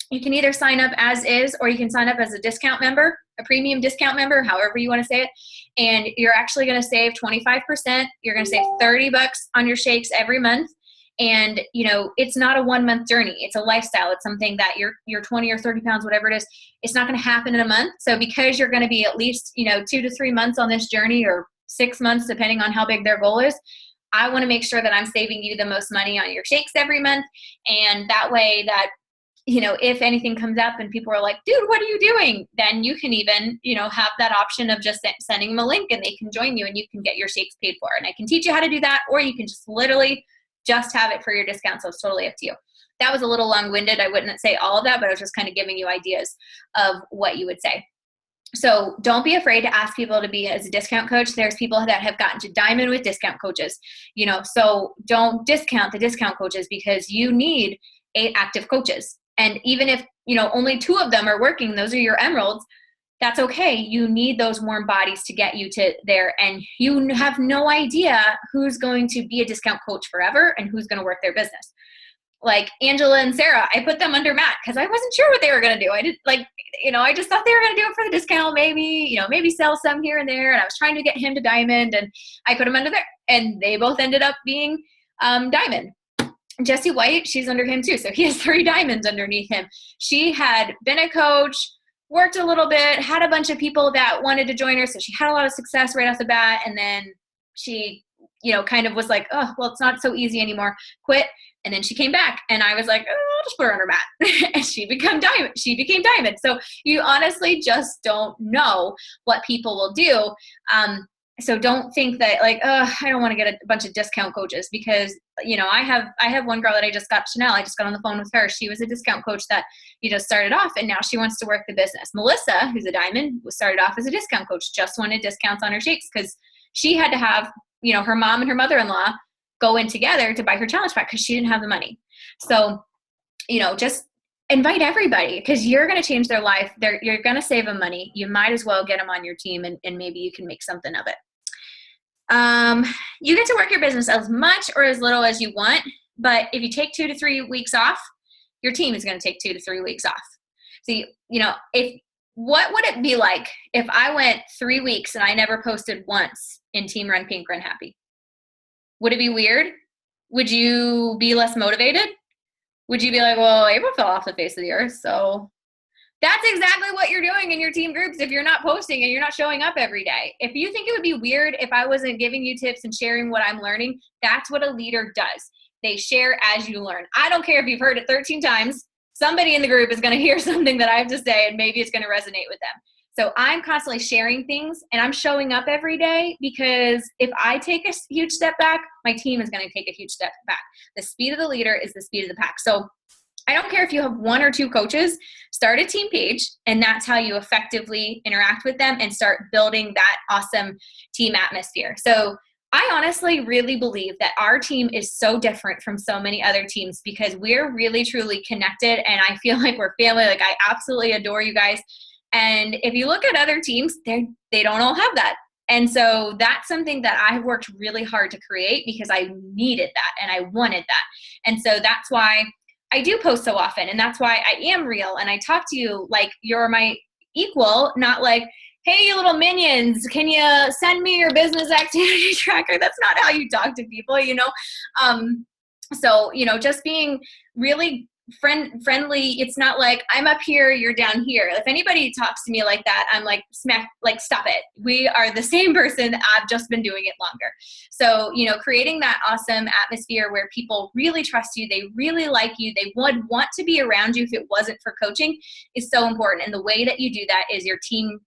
You can either sign up as is, or you can sign up as a discount member, a premium discount member, however you want to say it. And you're actually going to save 25%. You're going to save $30 on your shakes every month. And, it's not a 1 month journey. It's a lifestyle. It's something that you're 20 or 30 pounds, whatever it is. It's not going to happen in a month. So because you're going to be at least, 2 to 3 months on this journey, or 6 months, depending on how big their goal is, I want to make sure that I'm saving you the most money on your shakes every month. And that way that, if anything comes up and people are like, dude, what are you doing? Then you can even, have that option of just sending them a link and they can join you and you can get your shakes paid for. And I can teach you how to do that, or you can just literally just have it for your discount. So it's totally up to you. That was a little long-winded. I wouldn't say all of that, but I was just kind of giving you ideas of what you would say. So don't be afraid to ask people to be as a discount coach. There's people that have gotten to diamond with discount coaches, so don't discount the discount coaches because you need 8 active coaches. And even if, only 2 of them are working, those are your emeralds, that's okay. You need those warm bodies to get you to there. And you have no idea who's going to be a discount coach forever and who's going to work their business. Like Angela and Sarah, I put them under Matt because I wasn't sure what they were going to do. I did I just thought they were going to do it for the discount, maybe sell some here and there. And I was trying to get him to Diamond, and I put him under there, and they both ended up being Diamond. Jesse White, she's under him too. So he has 3 diamonds underneath him. She had been a coach, worked a little bit, had a bunch of people that wanted to join her. So she had a lot of success right off the bat. And then she, kind of was like, oh, well, it's not so easy anymore. Quit. And then she came back, and I was like, oh, I'll just put her under Matt. And she became Diamond. So you honestly just don't know what people will do. So don't think that I don't want to get a bunch of discount coaches, because, I have one girl that I just got, Chanel. I just got on the phone with her. She was a discount coach that, started off, and now she wants to work the business. Melissa, who's a Diamond, started off as a discount coach, just wanted discounts on her shakes because she had to have, her mom and her mother-in-law go in together to buy her challenge pack because she didn't have the money. So, just invite everybody, because you're going to change their life. You're going to save them money. You might as well get them on your team, and maybe you can make something of it. You get to work your business as much or as little as you want, but if you take 2 to 3 weeks off, your team is going to take 2 to 3 weeks off. So, what would it be like if I went 3 weeks and I never posted once in Team Run Pink, Run Happy? Would it be weird? Would you be less motivated? Would you be like, well, April fell off the face of the earth, so that's exactly what you're doing in your team groups if you're not posting and you're not showing up every day. If you think it would be weird if I wasn't giving you tips and sharing what I'm learning, that's what a leader does. They share as you learn. I don't care if you've heard it 13 times. Somebody in the group is going to hear something that I have to say, and maybe it's going to resonate with them. So I'm constantly sharing things, and I'm showing up every day, because if I take a huge step back, my team is going to take a huge step back. The speed of the leader is the speed of the pack. So I don't care if you have 1 or 2 coaches, start a team page, and that's how you effectively interact with them and start building that awesome team atmosphere. So I honestly really believe that our team is so different from so many other teams, because we're really, truly connected, and I feel like we're family. Like, I absolutely adore you guys. And if you look at other teams, they don't all have that. And so that's something that I've worked really hard to create, because I needed that and I wanted that. And so that's why I do post so often, and that's why I am real, and I talk to you like you're my equal, not like, hey, you little minions, can you send me your business activity tracker? That's not how you talk to people, So, just being really friendly. It's not like I'm up here, you're down here. If anybody talks to me like that, I'm like, stop it. We are the same person. I've just been doing it longer. So, creating that awesome atmosphere where people really trust you, they really like you, they would want to be around you if it wasn't for coaching, is so important. And the way that you do that is your team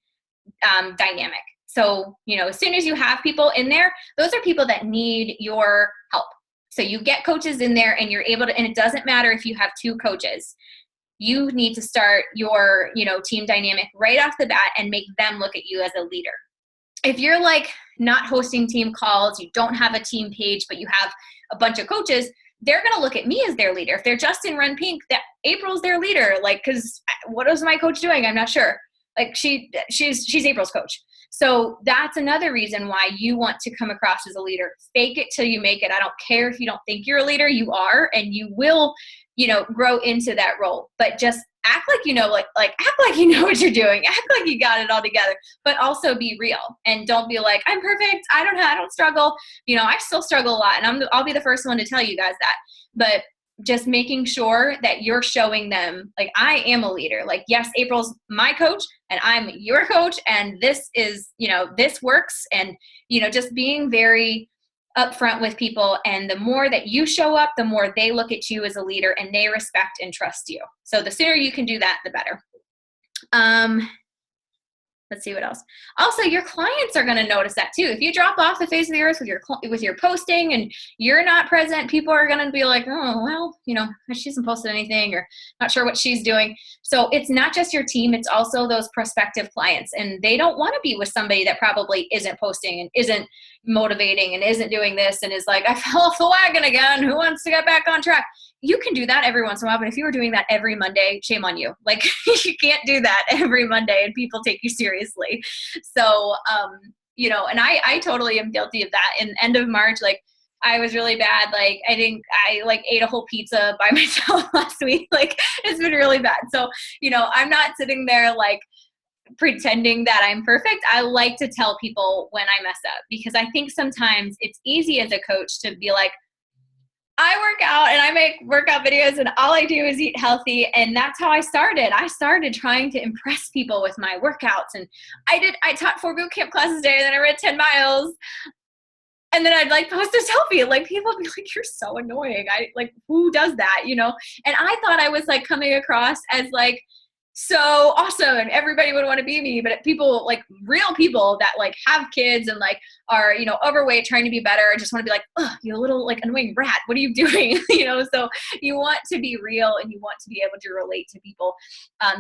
dynamic. So, as soon as you have people in there, those are people that need your help. So you get coaches in there, and you're able to, and it doesn't matter if you have 2 coaches, you need to start your, team dynamic right off the bat and make them look at you as a leader. If you're like not hosting team calls, you don't have a team page, but you have a bunch of coaches, they're going to look at me as their leader. If they're just in Run Pink, that April's their leader. Like, cause what is my coach doing? I'm not sure. Like she's April's coach. So that's another reason why you want to come across as a leader. Fake it till you make it. I don't care if you don't think you're a leader, you are, and you will, grow into that role. But just act like act like you know what you're doing. Act like you got it all together, but also be real, and don't be like, I'm perfect. I don't struggle. I still struggle a lot, and I'll be the first one to tell you guys that. But just making sure that you're showing them, like, I am a leader. Like, yes, April's my coach and I'm your coach, and this is, this works. And, just being very upfront with people. And the more that you show up, the more they look at you as a leader and they respect and trust you. So the sooner you can do that, the better. Let's see what else. Also, your clients are going to notice that too. If you drop off the face of the earth with your posting and you're not present, people are going to be like, oh, well, she hasn't posted anything, or not sure what she's doing. So it's not just your team. It's also those prospective clients, and they don't want to be with somebody that probably isn't posting and isn't motivating and isn't doing this and is like, I fell off the wagon again. Who wants to get back on track? you can do that every once in a while, but if you were doing that every Monday, shame on you. Like you can't do that every Monday and people take you seriously. So, and I totally am guilty of that. In end of March, like I was really bad. Like I think I like ate a whole pizza by myself last week. Like it's been really bad. So, I'm not sitting there like pretending that I'm perfect. I like to tell people when I mess up, because I think sometimes it's easy as a coach to be like, I work out and I make workout videos and all I do is eat healthy. And that's how I started. I started trying to impress people with my workouts. And I taught 4 boot camp classes a day, and then I ran 10 miles. And then I'd like post a selfie, and like people would be like, you're so annoying. Who does that? And I thought I was like coming across as like so awesome and everybody would want to be me. But people, like real people that like have kids and like are, overweight, trying to be better, just want to be like, oh, you little like annoying rat. What are you doing? So you want to be real and you want to be able to relate to people.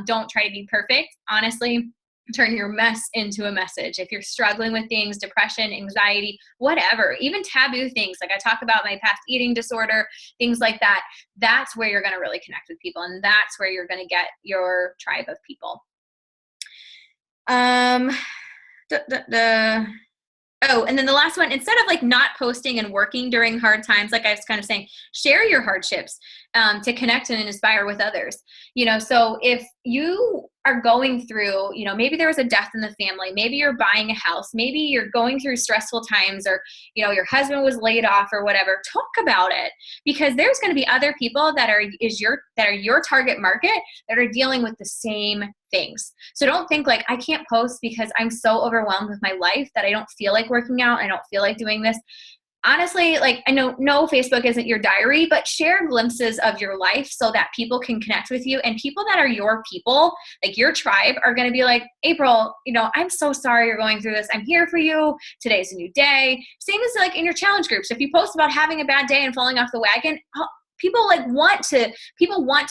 Don't try to be perfect. Honestly, turn your mess into a message. If you're struggling with things, depression, anxiety, whatever, even taboo things, like I talk about my past eating disorder, things like that, that's where you're going to really connect with people. And that's where you're going to get your tribe of people. Oh, and then the last one, instead of like not posting and working during hard times, like I was kind of saying, share your hardships to connect and inspire with others. So if you are going through, maybe there was a death in the family, maybe you're buying a house, maybe you're going through stressful times, or, your husband was laid off or whatever, talk about it, because there's going to be other people that are your target market that are dealing with the same things. So don't think like, I can't post because I'm so overwhelmed with my life that I don't feel like working out. I don't feel like doing this. Honestly, like I know no, Facebook isn't your diary, but share glimpses of your life so that people can connect with you, and people that are your people, like your tribe, are going to be like, April, I'm so sorry you're going through this. I'm here for you. Today's a new day. Same as like in your challenge groups. If you post about having a bad day and falling off the wagon, people want to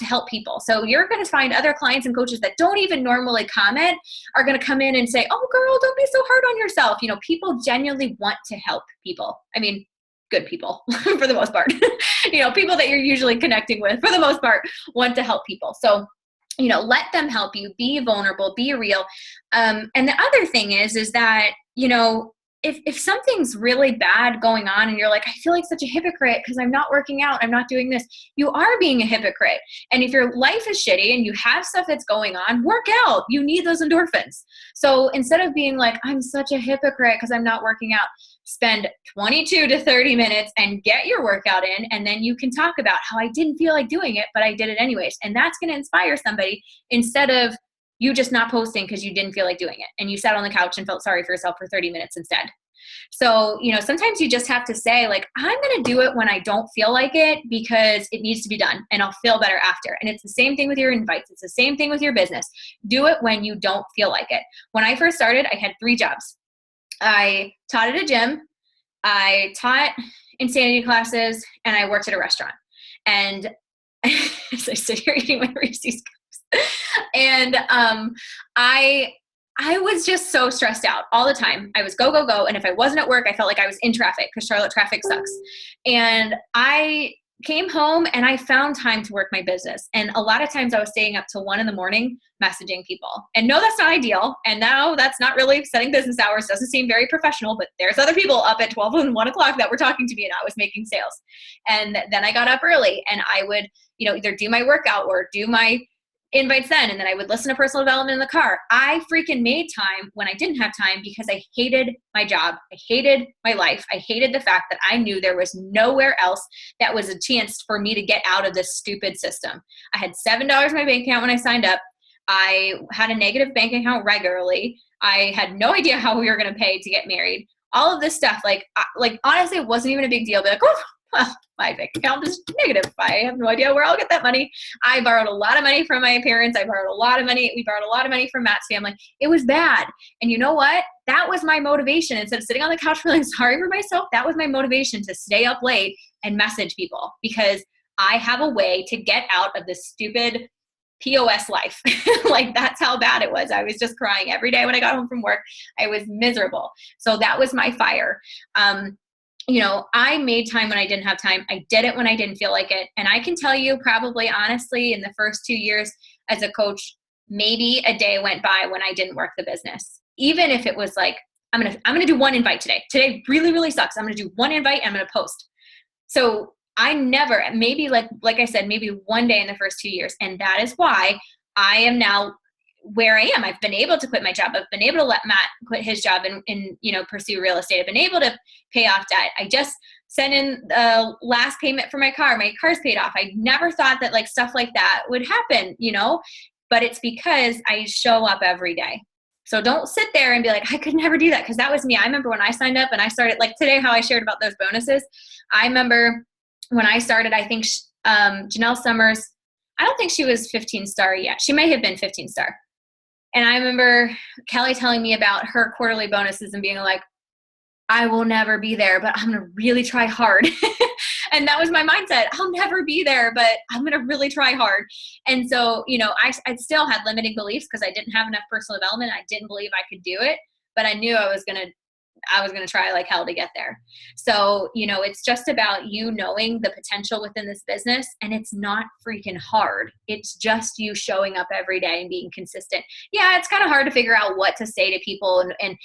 help people. So you're going to find other clients and coaches that don't even normally comment are going to come in and say, oh girl, don't be so hard on yourself. People genuinely want to help people. I mean, good people for the most part, people that you're usually connecting with for the most part want to help people. So, let them help you, be vulnerable, be real. And the other thing is that, if something's really bad going on and you're like, I feel like such a hypocrite because I'm not working out, I'm not doing this, you are being a hypocrite. And if your life is shitty and you have stuff that's going on, work out. You need those endorphins. So instead of being like, I'm such a hypocrite because I'm not working out, spend 22 to 30 minutes and get your workout in. And then you can talk about how I didn't feel like doing it, but I did it anyways. And that's going to inspire somebody, instead of you just not posting because you didn't feel like doing it and you sat on the couch and felt sorry for yourself for 30 minutes instead. So, sometimes you just have to say like, I'm going to do it when I don't feel like it because it needs to be done and I'll feel better after. And it's the same thing with your invites. It's the same thing with your business. Do it when you don't feel like it. When I first started, I had 3 jobs. I taught at a gym, I taught insanity classes, and I worked at a restaurant. And as I sit here eating my Reese's Cups, and I was just so stressed out all the time. I was go, go, go. And if I wasn't at work, I felt like I was in traffic because Charlotte traffic sucks. And I came home and I found time to work my business. And a lot of times I was staying up till 1 a.m. messaging people. And no, that's not ideal. And now that's not really setting business hours. Doesn't seem very professional, but there's other people up at 12 and 1 o'clock that were talking to me and I was making sales. And then I got up early and I would, either do my workout or do my invites then, and then I would listen to personal development in the car. I freaking made time when I didn't have time because I hated my job. I hated my life. I hated the fact that I knew there was nowhere else that was a chance for me to get out of this stupid system. I had $7 in my bank account when I signed up. I had a negative bank account regularly. I had no idea how we were going to pay to get married. All of this stuff, like honestly, it wasn't even a big deal. Be like, oh, well, my bank account is negative. I have no idea where I'll get that money. I borrowed a lot of money from my parents. We borrowed a lot of money from Matt's family. It was bad. And you know what? That was my motivation. Instead of sitting on the couch feeling sorry for myself, that was my motivation to stay up late and message people, because I have a way to get out of this stupid POS life. Like that's how bad it was. I was just crying every day when I got home from work. I was miserable. So that was my fire. I made time when I didn't have time. I did it when I didn't feel like it. And I can tell you probably honestly in the first 2 years as a coach, maybe a day went by when I didn't work the business. Even if it was like, I'm going to do one invite today. Today really, really sucks. I'm going to do one invite and I'm going to post. So I never, maybe like I said, maybe one day in the first 2 years. And that is why I am now where I am. I've been able to quit my job. I've been able to let Matt quit his job and pursue real estate. I've been able to pay off debt. I just sent in the last payment for my car. My car's paid off. I never thought that like stuff like that would happen, but it's because I show up every day. So don't sit there and be like, I could never do that. Cause that was me. I remember when I signed up and I started like today, how I shared about those bonuses. I remember when I started, I think Janelle Summers, I don't think she was 15 star yet. She may have been 15 star. And I remember Kelly telling me about her quarterly bonuses and being like, I will never be there, but I'm going to really try hard. And that was my mindset. I'll never be there, but I'm going to really try hard. And so, I still had limiting beliefs because I didn't have enough personal development. I didn't believe I could do it, but I knew I was going to try like hell to get there. So, it's just about you knowing the potential within this business, and it's not freaking hard. It's just you showing up every day and being consistent. Yeah, it's kind of hard to figure out what to say to people and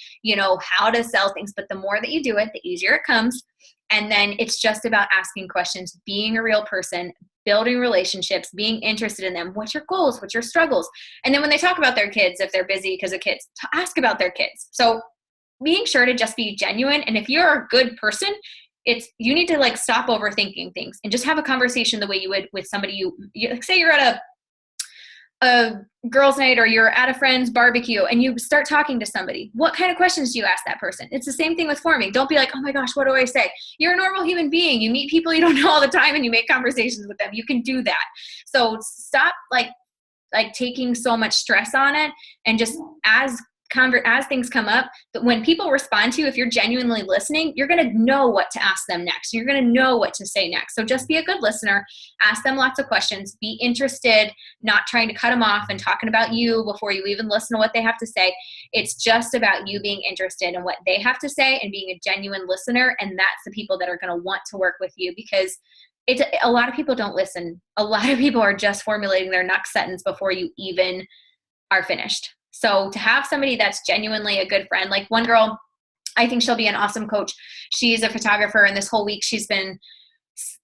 how to sell things, but the more that you do it, the easier it comes. And then it's just about asking questions, being a real person, building relationships, being interested in them. What's your goals? What's your struggles? And then when they talk about their kids, if they're busy because of kids, to ask about their kids. So being sure to just be genuine. And if you're a good person, you need to like stop overthinking things and just have a conversation the way you would with somebody you like, say you're at a girls' night or you're at a friend's barbecue and you start talking to somebody. What kind of questions do you ask that person? It's the same thing with forming. Don't be like, oh my gosh, what do I say? You're a normal human being. You meet people you don't know all the time and you make conversations with them. You can do that. So stop like taking so much stress on it, and just as things come up, but when people respond to you, if you're genuinely listening, you're going to know what to ask them next. You're going to know what to say next. So just be a good listener, ask them lots of questions, be interested, not trying to cut them off and talking about you before you even listen to what they have to say. It's just about you being interested in what they have to say and being a genuine listener. And that's the people that are going to want to work with you, because a lot of people don't listen. A lot of people are just formulating their next sentence before you even are finished. So to have somebody that's genuinely a good friend, like one girl, I think she'll be an awesome coach. She's a photographer, and this whole week she's been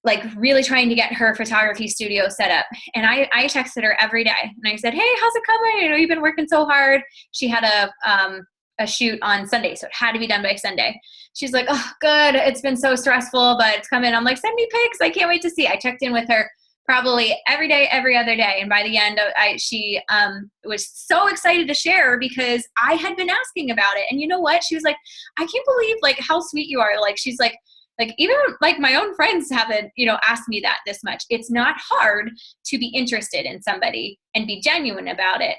like really trying to get her photography studio set up. And I texted her every day and I said, hey, how's it coming? I know you've been working so hard. She had a shoot on Sunday, so it had to be done by Sunday. She's like, oh, good. It's been so stressful, but it's coming. I'm like, send me pics. I can't wait to see. I checked in with her probably every day, every other day. And by the end, she was so excited to share because I had been asking about it. And you know what? She was like, I can't believe like how sweet you are. Like, she's like even like my own friends haven't, asked me that this much. It's not hard to be interested in somebody and be genuine about it,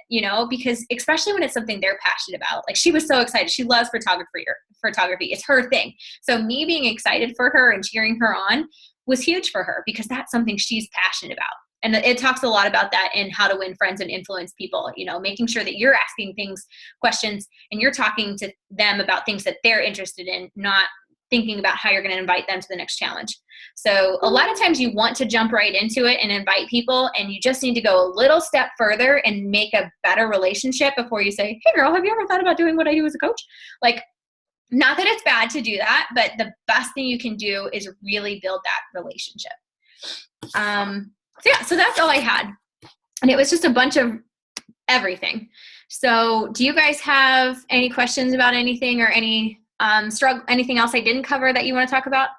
because especially when it's something they're passionate about. Like, she was so excited. She loves photography. It's her thing. So me being excited for her and cheering her on was huge for her, because that's something she's passionate about. And it talks a lot about that in How to Win Friends and Influence People, making sure that you're asking questions and you're talking to them about things that they're interested in, not thinking about how you're going to invite them to the next challenge. So a lot of times you want to jump right into it and invite people, and you just need to go a little step further and make a better relationship before you say, hey girl, have you ever thought about doing what I do as a coach? Like, not that it's bad to do that, but the best thing you can do is really build that relationship. So that's all I had. And it was just a bunch of everything. So do you guys have any questions about anything or any anything else I didn't cover that you want to talk about?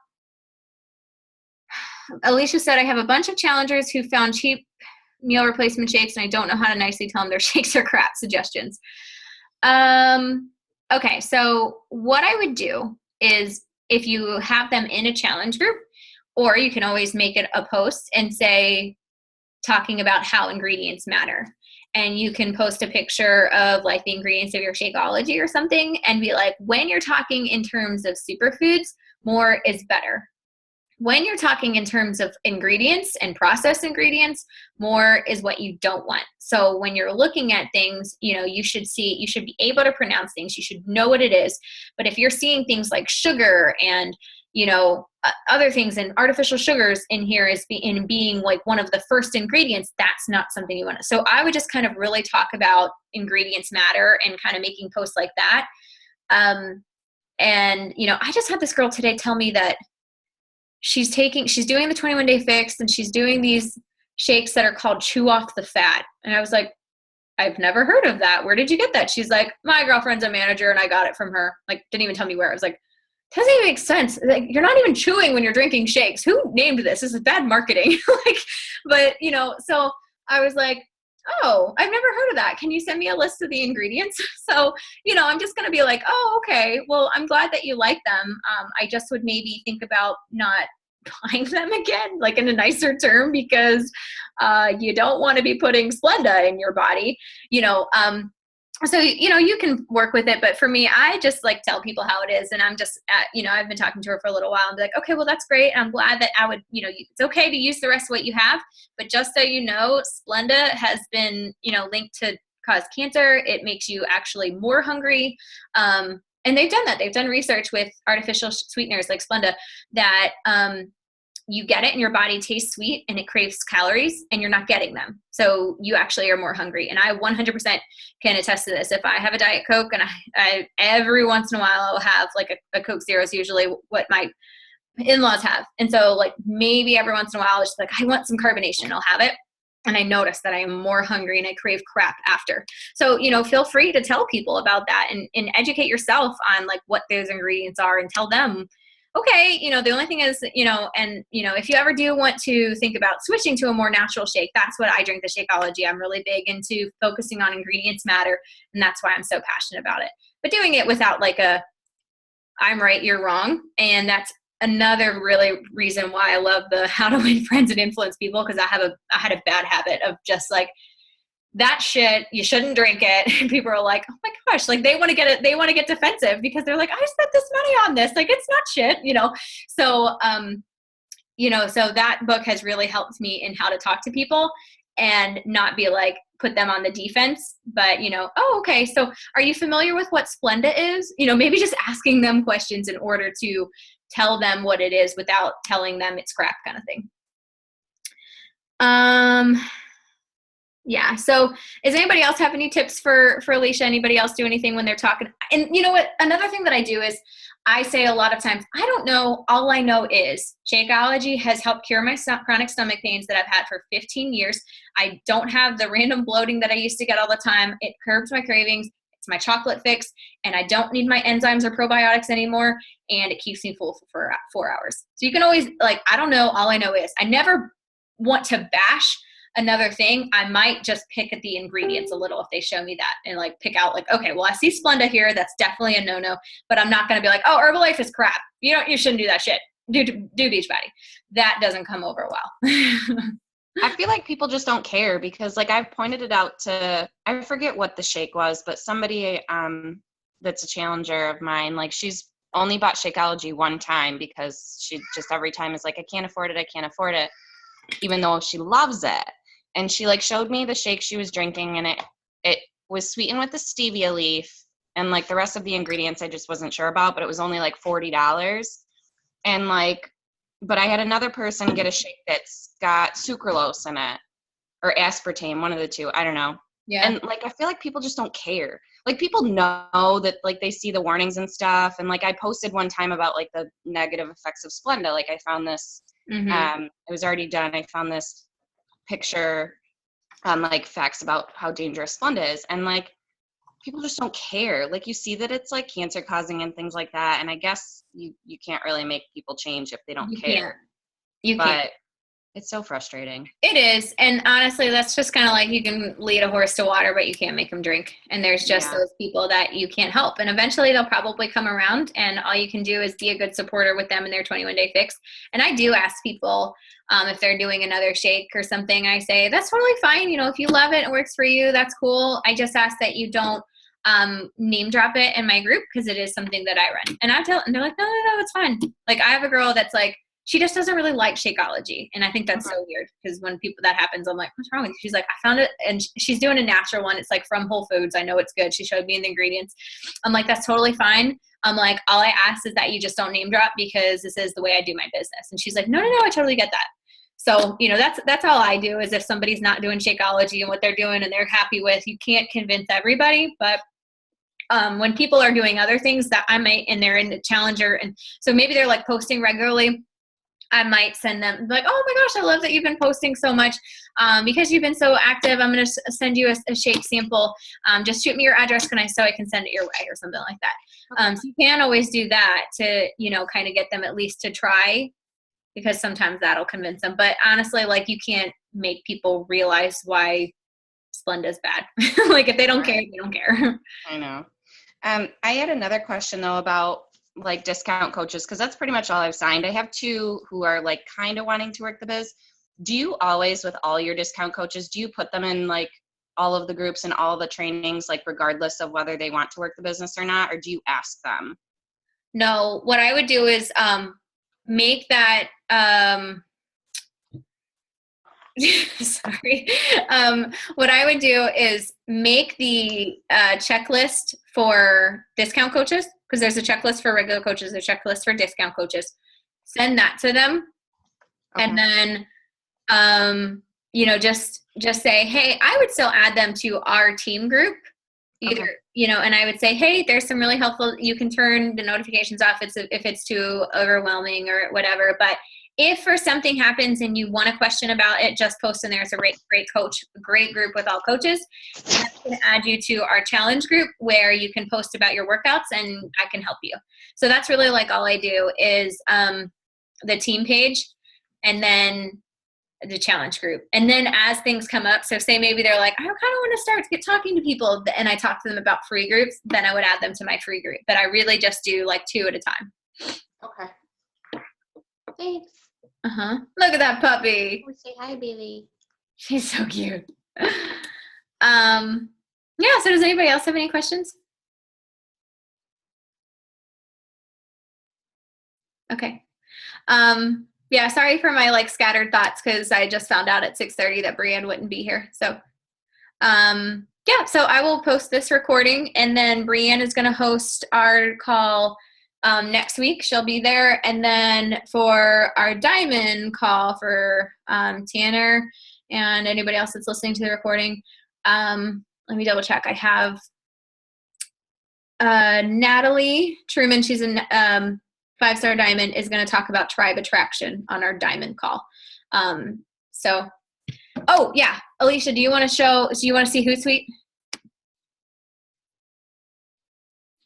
Alicia said, I have a bunch of challengers who found cheap meal replacement shakes, and I don't know how to nicely tell them their shakes are crap. Suggestions. Okay, so what I would do is, if you have them in a challenge group, or you can always make it a post and say, talking about how ingredients matter. And you can post a picture of like the ingredients of your Shakeology or something and be like, when you're talking in terms of superfoods, more is better. When you're talking in terms of ingredients and processed ingredients, more is what you don't want. So when you're looking at things, you should be able to pronounce things. You should know what it is. But if you're seeing things like sugar and, other things, and artificial sugars in here is being like one of the first ingredients. That's not something you want to. So I would just kind of really talk about ingredients matter and kind of making posts like that. And I just had this girl today tell me that she's doing the 21-day fix, and she's doing these shakes that are called Chew Off the Fat. And I was like, I've never heard of that. Where did you get that? She's like, my girlfriend's a manager and I got it from her. Like, didn't even tell me where. I was like, doesn't even make sense. Like, you're not even chewing when you're drinking shakes. Who named this? This is bad marketing. But so I was like, oh, I've never heard of that. Can you send me a list of the ingredients? So, I'm just going to be like, oh, okay. Well, I'm glad that you like them. I just would maybe think about not buying them again, like in a nicer term, because you don't want to be putting Splenda in your body, so, you can work with it. But for me, I just like tell people how it is. And I'm just, I've been talking to her for a little while and be like, okay, well, that's great. I'm glad that I would, it's okay to use the rest of what you have. But just so you know, Splenda has been, linked to cause cancer. It makes you actually more hungry. And they've done that. They've done research with artificial sweeteners like Splenda that you get it and your body tastes sweet and it craves calories and you're not getting them. So you actually are more hungry. And I 100% can attest to this. If I have a Diet Coke and I every once in a while I'll have like a Coke Zero is usually what my in-laws have. And so like maybe every once in a while it's just like, I want some carbonation, I'll have it. And I notice that I am more hungry and I crave crap after. So, feel free to tell people about that and educate yourself on like what those ingredients are and tell them, okay, the only thing is, if you ever do want to think about switching to a more natural shake, that's what I drink, the Shakeology. I'm really big into focusing on ingredients matter, and that's why I'm so passionate about it. But doing it without like I'm right, you're wrong. And that's another really reason why I love the How to Win Friends and Influence People, because I had a bad habit of just like, that shit, you shouldn't drink it. And people are like, oh my gosh, like they want to get defensive because they're like, I spent this money on this. Like, it's not shit, So, so that book has really helped me in how to talk to people and not be like, put them on the defense, but oh, okay. So are you familiar with what Splenda is? Maybe just asking them questions in order to tell them what it is without telling them it's crap kind of thing. Yeah. So does anybody else have any tips for Alicia? Anybody else do anything when they're talking? And you know what? Another thing that I do is I say a lot of times, I don't know. All I know is Shakeology has helped cure my chronic stomach pains that I've had for 15 years. I don't have the random bloating that I used to get all the time. It curbs my cravings. It's my chocolate fix, and I don't need my enzymes or probiotics anymore, and it keeps me full for 4 hours. So you can always, like, I don't know. All I know is I never want to bash another thing. I might just pick at the ingredients a little if they show me that and like pick out like, okay, well, I see Splenda here. That's definitely a no-no, but I'm not going to be like, oh, Herbalife is crap. You shouldn't do that shit. Do Beachbody. That doesn't come over well. I feel like people just don't care because like I've pointed it out to, I forget what the shake was, but somebody that's a challenger of mine, like she's only bought Shakeology one time because she just every time is like, I can't afford it, even though she loves it. And she like showed me the shake she was drinking, and it was sweetened with the stevia leaf, and like the rest of the ingredients I just wasn't sure about, but it was only like $40. And like, but I had another person get a shake that's got sucralose in it or aspartame, one of the two, I don't know. Yeah. And like, I feel like people just don't care. Like people know that like they see the warnings and stuff. And like I posted one time about like the negative effects of Splenda. Like I found this, it was already done. I found this picture on like facts about how dangerous Splenda is. And like, people just don't care. Like you see that it's like cancer causing and things like that. And I guess you can't really make people change if they don't care. You can't. It's so frustrating. It is. And honestly, that's just kind of like you can lead a horse to water, but you can't make them drink. And there's just those people that you can't help. And eventually they'll probably come around, and all you can do is be a good supporter with them in their 21-day fix. And I do ask people if they're doing another shake or something, I say, that's totally fine. If you love it, it works for you, that's cool. I just ask that you don't name drop it in my group because it is something that I run. And and they're like, no, it's fine. Like I have a girl that's like, she just doesn't really like Shakeology. And I think that's so weird because when that happens, I'm like, what's wrong with you? She's like, I found it. And she's doing a natural one. It's like from Whole Foods. I know it's good. She showed me the ingredients. I'm like, that's totally fine. I'm like, all I ask is that you just don't name drop because this is the way I do my business. And she's like, no, I totally get that. So, that's all I do is if somebody's not doing Shakeology and what they're doing and they're happy with, you can't convince everybody, but when people are doing other things that I might, and they're in the Challenger, and so maybe they're like posting regularly, I might send them like, oh my gosh, I love that you've been posting so much because you've been so active. I'm going to send you a shake sample. Just shoot me your address so I can send it your way or something like that. So you can always do that to, kind of get them at least to try, because sometimes that'll convince them. But honestly, like, you can't make people realize why Splenda's bad. Like, if they don't care, they don't care. I know. I had another question though about like discount coaches, because that's pretty much all I've signed. I have 2 who are like kind of wanting to work the biz. Do you always, with all your discount coaches, do you put them in like all of the groups and all the trainings, like regardless of whether they want to work the business or not, or do you ask them? No, what I would do is make that sorry. What I would do is make the checklist for discount coaches, because there's a checklist for regular coaches, a checklist for discount coaches. Send that to them. Okay. And then, just say, hey, I would still add them to our team group. Either, and I would say, hey, there's some really helpful, you can turn the notifications off if it's too overwhelming or whatever. But if for something happens and you want a question about it, just post in there. It's a great group with all coaches. And I can add you to our challenge group where you can post about your workouts and I can help you. So that's really like all I do is the team page and then the challenge group. And then as things come up, so say maybe they're like, I kind of want to start to get talking to people, and I talk to them about free groups, then I would add them to my free group. But I really just do like 2 at a time. Okay. Thanks. Look at that puppy. Oh, say hi, Bailey. She's so cute. Yeah, so does anybody else have any questions? Okay. Yeah, sorry for my like scattered thoughts, because I just found out at 6:30 that Brianne wouldn't be here. So yeah, so I will post this recording, and then Brianne is going to host our call next week. She'll be there. And then for our diamond call for Tanner and anybody else that's listening to the recording, let me double check. I have Natalie Truman. She's a 5-star diamond, is going to talk about tribe attraction on our diamond call. Oh yeah, Alicia, do you want to see Hootsuite?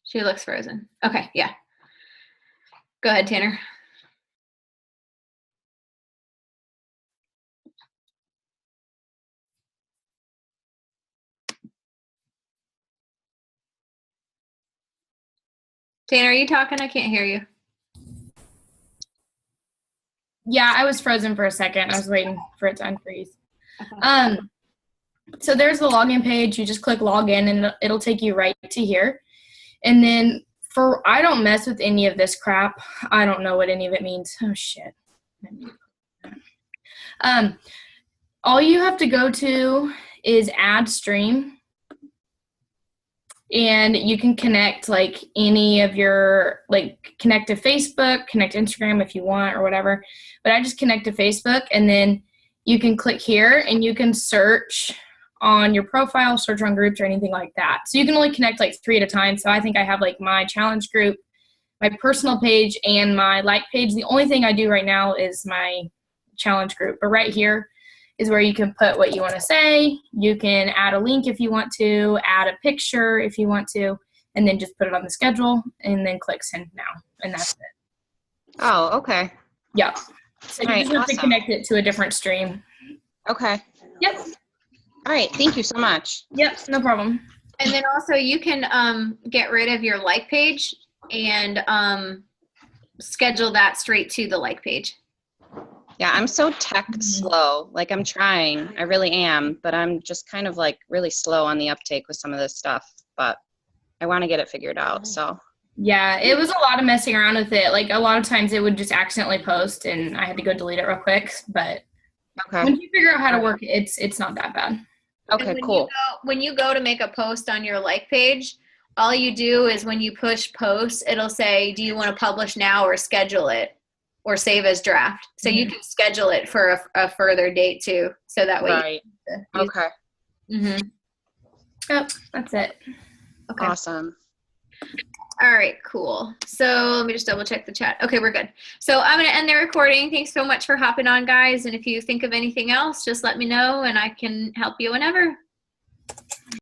She looks frozen. Okay, yeah. Go ahead, Tanner. Tanner, are you talking? I can't hear you. Yeah, I was frozen for a second. I was waiting for it to unfreeze. Okay. So there's the login page. You just click login and it'll take you right to here. And then I don't mess with any of this crap. I don't know what any of it means. Oh shit. All you have to go to is add stream. And you can connect like any of your, like connect to Facebook, connect to Instagram if you want or whatever. But I just connect to Facebook, and then you can click here and you can search on your profile, search on groups or anything like that. So you can only connect like 3 at a time. So I think I have like my challenge group, my personal page, and my like page. The only thing I do right now is my challenge group. But right here is where you can put what you want to say. You can add a link if you want to, add a picture if you want to, and then just put it on the schedule and then click send now. And that's it. Oh, okay. Yep. So you just have to connect it to a different stream. Okay. Yep. All right. Thank you so much. Yep. No problem. And then also you can get rid of your like page and schedule that straight to the like page. Yeah, I'm so tech slow. Like I'm trying, I really am, but I'm just kind of like really slow on the uptake with some of this stuff, but I want to get it figured out. So yeah, it was a lot of messing around with it. Like a lot of times it would just accidentally post and I had to go delete it real quick, but okay. When you figure out how to work it, it's not that bad. Okay, cool. When you go to make a post on your like page, all you do is when you push post, it'll say, do you want to publish now or schedule it or save as draft? So you can schedule it for a further date too. So that way. Right. Okay. Mm-hmm. Oh, that's it. Okay. Awesome. All right, cool. So let me just double check the chat. Okay, we're good. So I'm going to end the recording. Thanks so much for hopping on, guys. And if you think of anything else, just let me know and I can help you whenever.